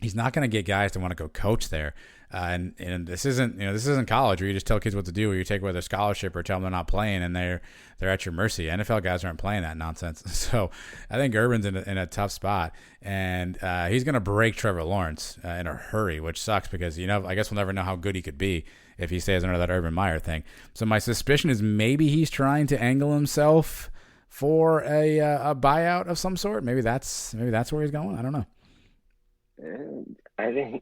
He's not going to get guys to want to go coach there. And this isn't college where you just tell kids what to do, or you take away their scholarship or tell them they're not playing and they're at your mercy. NFL guys aren't playing that nonsense. So I think Urban's in a tough spot, and he's going to break Trevor Lawrence in a hurry, which sucks because, I guess we'll never know how good he could be if he stays under that Urban Meyer thing. So my suspicion is maybe he's trying to angle himself for a buyout of some sort. Maybe that's where he's going. I don't know. I think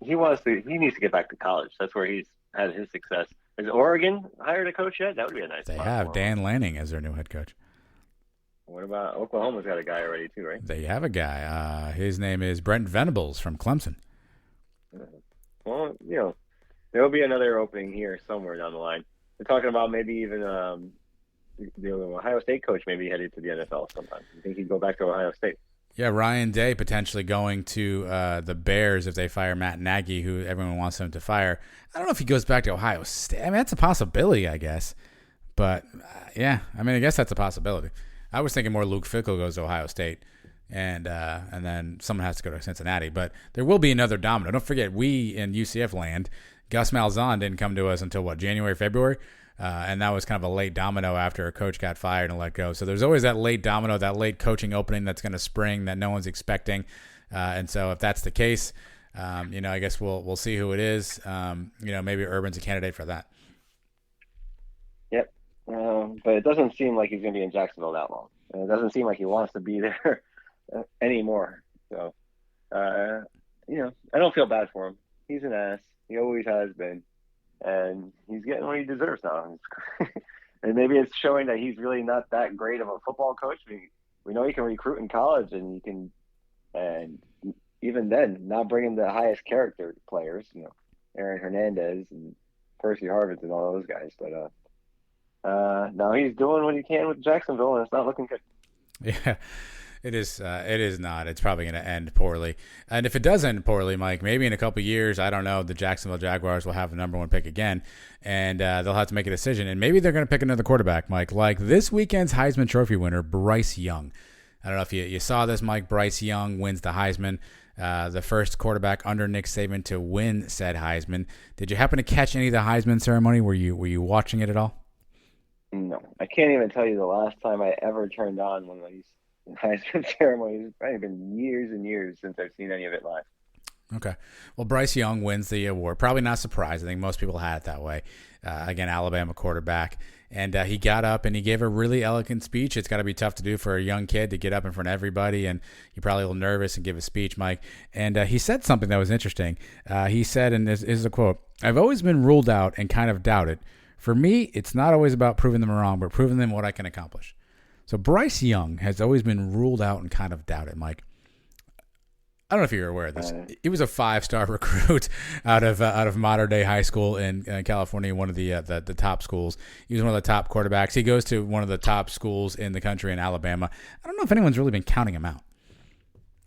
he needs to get back to college. That's where he's had his success. Has Oregon hired a coach yet? That would be a nice They spot have Dan Lanning as their new head coach. What about Oklahoma's got a guy already too, right? They have a guy. His name is Brent Venables from Clemson. Well, there'll be another opening here somewhere down the line. They're talking about maybe even the Ohio State coach maybe headed to the NFL sometime. You think he'd go back to Ohio State? Yeah, Ryan Day potentially going to the Bears if they fire Matt Nagy, who everyone wants him to fire. I don't know if he goes back to Ohio State. I mean, that's a possibility, I guess. But, I guess that's a possibility. I was thinking more Luke Fickell goes to Ohio State, and then someone has to go to Cincinnati. But there will be another domino. Don't forget, we in UCF land, Gus Malzahn didn't come to us until, January, February? And that was kind of a late domino after a coach got fired and let go. So there's always that late domino, that late coaching opening that's going to spring that no one's expecting. And so if that's the case, I guess we'll see who it is. Maybe Urban's a candidate for that. Yep. But it doesn't seem like he's going to be in Jacksonville that long. And it doesn't seem like he wants to be there anymore. So, I don't feel bad for him. He's an ass. He always has been. And he's getting what he deserves now. And maybe it's showing that he's really not that great of a football coach. We know he can recruit in college, and and even then, not bringing the highest character players, Aaron Hernandez and Percy Harvins and all those guys. But now he's doing what he can with Jacksonville, and it's not looking good. Yeah. It is not. It's probably going to end poorly. And if it does end poorly, Mike, maybe in a couple of years, I don't know, the Jacksonville Jaguars will have the number one pick again, and they'll have to make a decision. And maybe they're going to pick another quarterback, Mike, like this weekend's Heisman Trophy winner, Bryce Young. I don't know if you saw this, Mike. Bryce Young wins the Heisman, the first quarterback under Nick Saban to win said Heisman. Did you happen to catch any of the Heisman ceremony? Were you watching it at all? No. I can't even tell you the last time I ever turned on one of these Heisman ceremony. It's probably been years and years since I've seen any of it live. Okay. Well, Bryce Young wins the award. Probably not surprised. I think most people had it that way. Again, Alabama quarterback. And he got up and he gave a really elegant speech. It's got to be tough to do for a young kid to get up in front of everybody. And you're probably a little nervous and give a speech, Mike. And he said something that was interesting. He said, and this is a quote, "I've always been ruled out and kind of doubted. For me, it's not always about proving them wrong, but proving them what I can accomplish." So Bryce Young has always been ruled out and kind of doubted, Mike. I don't know if you're aware of this. He was a 5-star recruit out of modern day high school in California, one of the top schools. He was one of the top quarterbacks. He goes to one of the top schools in the country in Alabama. I don't know if anyone's really been counting him out.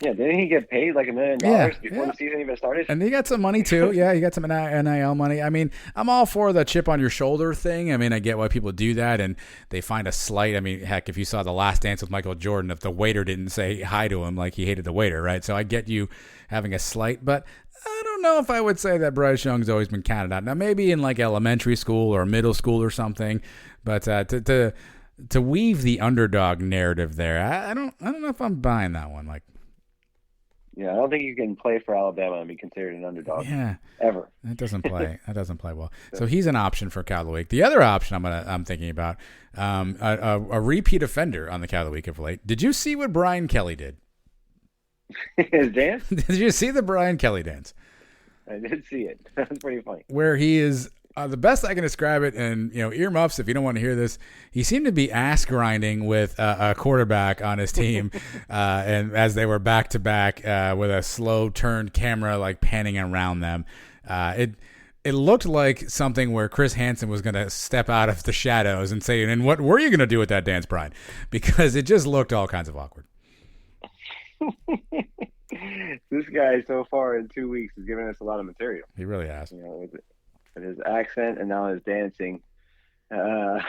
Yeah, didn't he get paid like $1 million before the season even started? And he got some money too. Yeah, he got some NIL money. I mean, I'm all for the chip on your shoulder thing. I mean, I get why people do that, and they find a slight. I mean, heck, if you saw The Last Dance with Michael Jordan, if the waiter didn't say hi to him, like he hated the waiter, right? So I get you having a slight, but I don't know if I would say that Bryce Young's always been counted out. Now, maybe in like elementary school or middle school or something, but to weave the underdog narrative there, I don't know if I'm buying that one, like. Yeah, I don't think you can play for Alabama and be considered an underdog. Yeah, ever. That doesn't play. That doesn't play well. So he's an option for Cal of the Week. The other option I'm thinking about, a repeat offender on the Cal of the Week of late. Did you see what Brian Kelly did? His dance? Did you see the Brian Kelly dance? I did see it. That's pretty funny. Where he is. The best I can describe it, and earmuffs if you don't want to hear this, he seemed to be ass grinding with a quarterback on his team, and as they were back to back with a slow turned camera like panning around them, it looked like something where Chris Hansen was going to step out of the shadows and say, "And what were you going to do with that dance, Brian?" Because it just looked all kinds of awkward. This guy so far in 2 weeks has given us a lot of material. He really has. With his accent and now his dancing. I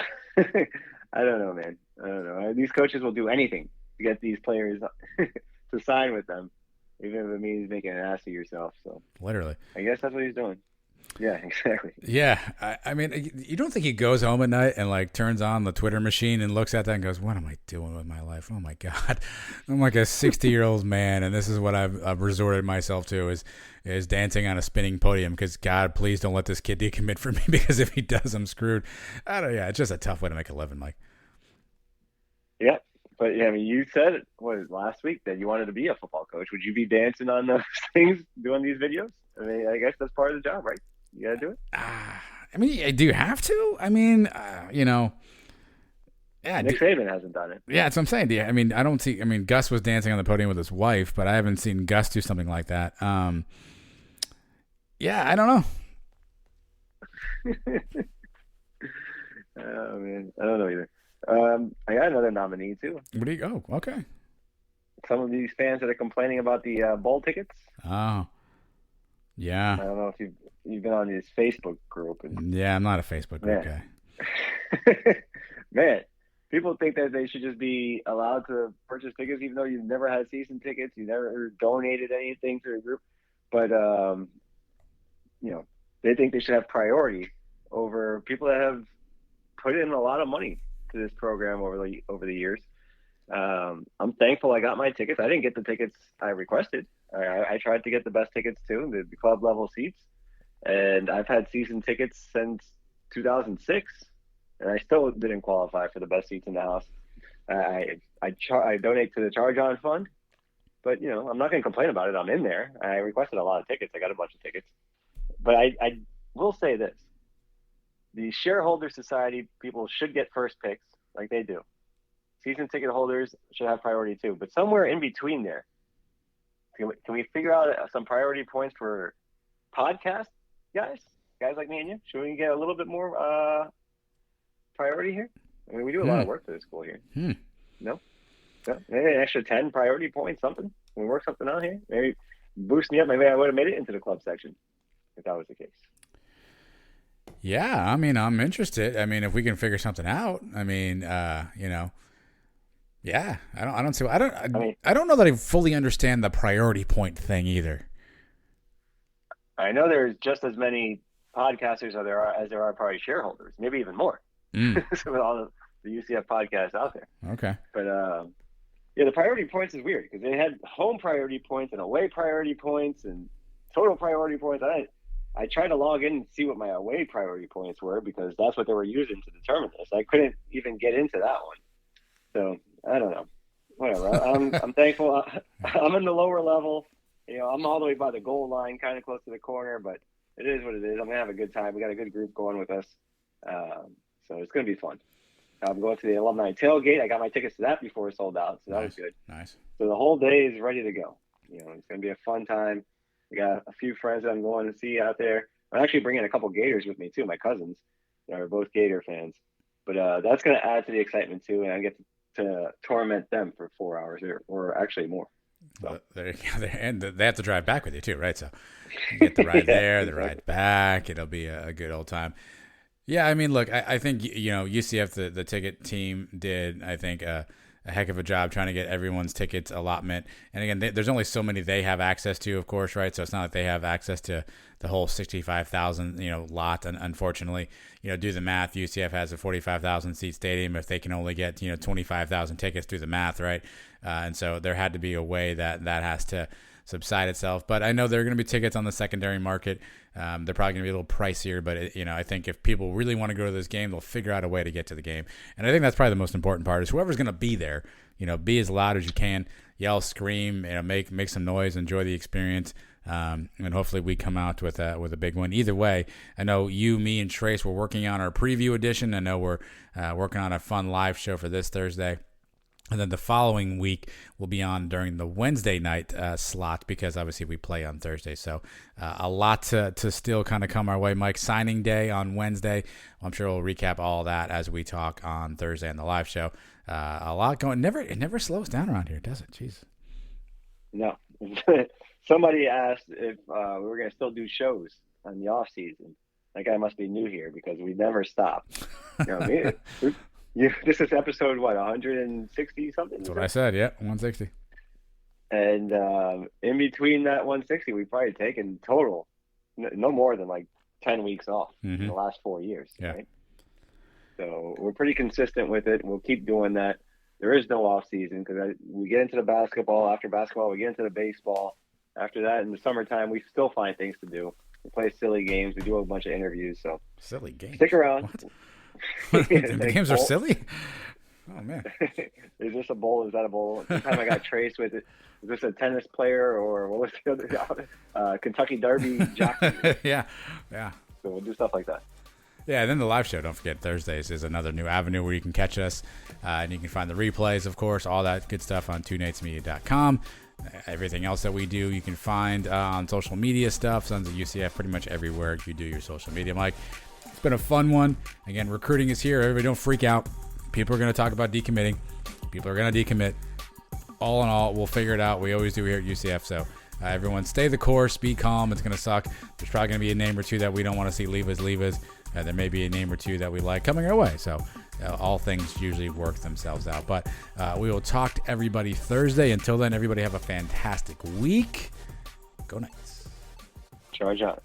don't know, man. I don't know. These coaches will do anything to get these players to sign with them, even if it means making an ass of yourself. So Literally. I guess that's what he's doing. Yeah, exactly. Yeah, I mean, you don't think he goes home at night and like turns on the Twitter machine and looks at that and goes, "What am I doing with my life? Oh my God, I'm like a 60-year-old man, and this is what I've resorted myself to is dancing on a spinning podium. Because God, please don't let this kid decommit for me, because if he does, I'm screwed." Yeah, it's just a tough way to make a living, Mike. Yeah, but yeah, I mean, you said it was last week that you wanted to be a football coach. Would you be dancing on those things, doing these videos? I mean, I guess that's part of the job, right? You gotta do it. I mean, do you have to? I mean, yeah. Nick Saban hasn't done it. Yeah, that's what I'm saying. I mean, I don't see. I mean, Gus was dancing on the podium with his wife, but I haven't seen Gus do something like that. Yeah, I don't know. Oh man, I don't know either. I got another nominee too. What do you? Oh, okay. Some of these fans that are complaining about the bowl tickets. Oh, yeah. I don't know if you've been on this Facebook group. Yeah, I'm not a Facebook group guy. Man, people think that they should just be allowed to purchase tickets, even though you've never had season tickets, you never donated anything to the group. But they think they should have priority over people that have put in a lot of money to this program over the years. I'm thankful I got my tickets. I didn't get the tickets I requested. I tried to get the best tickets too, the club level seats, and I've had season tickets since 2006, and I still didn't qualify for the best seats in the house. I donate to the Charge On Fund, but I'm not going to complain about it. I'm in there. I requested a lot of tickets. I got a bunch of tickets, but I will say this: the shareholder society people should get first picks like they do. Season ticket holders should have priority too, but somewhere in between there, can we figure out some priority points for podcast guys like me and you? Should we get a little bit more priority here? I mean, we do a lot of work for the school here. No? Maybe an extra 10 priority points, something. Can we work something out here? Maybe boost me up. Maybe I would have made it into the club section if that was the case. Yeah, I mean, I'm interested. I mean, if we can figure something out, I mean, yeah, I don't see. I don't know that I fully understand the priority point thing either. I know there's just as many podcasters as there are probably shareholders, maybe even more. With all the UCF podcasts out there. Okay. But the priority points is weird because they had home priority points and away priority points and total priority points. I tried to log in and see what my away priority points were because that's what they were using to determine this. I couldn't even get into that one. So I don't know. Whatever. I'm thankful. I'm in the lower level. I'm all the way by the goal line, kind of close to the corner, but it is what it is. I'm gonna have a good time. We got a good group going with us, so it's gonna be fun. I'm going to the alumni tailgate. I got my tickets to that before it sold out, so that was good. Nice. So the whole day is ready to go. It's gonna be a fun time. We got a few friends that I'm going to see out there. I'm actually bringing a couple Gators with me too. My cousins, are both Gator fans, but that's gonna add to the excitement too, and I get to torment them for 4 hours or actually more. So. And they have to drive back with you too, right? So you get the ride there, the ride back. It'll be a good old time. Yeah, I mean, look, I think UCF, the ticket team did, I think, a heck of a job trying to get everyone's tickets allotment. And again, there's only so many they have access to, of course, right? So it's not like they have access to the whole 65,000 lot. And unfortunately, do the math. UCF has a 45,000 seat stadium. If they can only get 25,000 tickets, do the math, right? And so there had to be a way that has to subside itself. But I know there are going to be tickets on the secondary market. They're probably going to be a little pricier, but I think if people really want to go to this game, they'll figure out a way to get to the game. And I think that's probably the most important part is whoever's going to be there, be as loud as you can, yell, scream, make some noise, enjoy the experience. And hopefully we come out with a big win. Either way, I know you, me, and Trace were working on our preview edition. I know we're working on a fun live show for this Thursday. And then the following week we'll be on during the Wednesday night slot because obviously we play on Thursday. So a lot to still kind of come our way. Mike, signing day on Wednesday. I'm sure we'll recap all that as we talk on Thursday on the live show. A lot going. It never slows down around here, does it? Jeez. No. Somebody asked if we were going to still do shows on the off season. that guy must be new here because we never stop. You know what I mean? This is episode, what, 160 something? That's what I said, yeah, 160. And in between that 160, we've probably taken total no more than like 10 weeks off in the last 4 years. Yeah. Right? So we're pretty consistent with it. We'll keep doing that. There is no off season because we get into the basketball. After basketball, we get into the baseball. After that, in the summertime, we still find things to do. We play silly games. We do a bunch of interviews. So silly games. Stick around. The games are silly? Oh, man. Is this a bowl? Is that a bowl? One time I got traced with it. Is this a tennis player or what was the other Kentucky Derby jockey? Yeah. So we'll do stuff like that. Yeah, and then the live show, don't forget, Thursdays is another new avenue where you can catch us. And you can find the replays, of course, all that good stuff on TwoNatesMedia.com. Everything else that we do, you can find on social media stuff, Sons of UCF, pretty much everywhere you do your social media. Mike, it's been a fun one. Again, recruiting is here. Everybody don't freak out. People are going to talk about decommitting. People are going to decommit. All in all, we'll figure it out. We always do here at UCF. So everyone stay the course. Be calm. It's going to suck. There's probably going to be a name or two that we don't want to see leave us. There may be a name or two that we like coming our way. So all things usually work themselves out. But we will talk to everybody Thursday. Until then, everybody have a fantastic week. Go Knights. Charge on.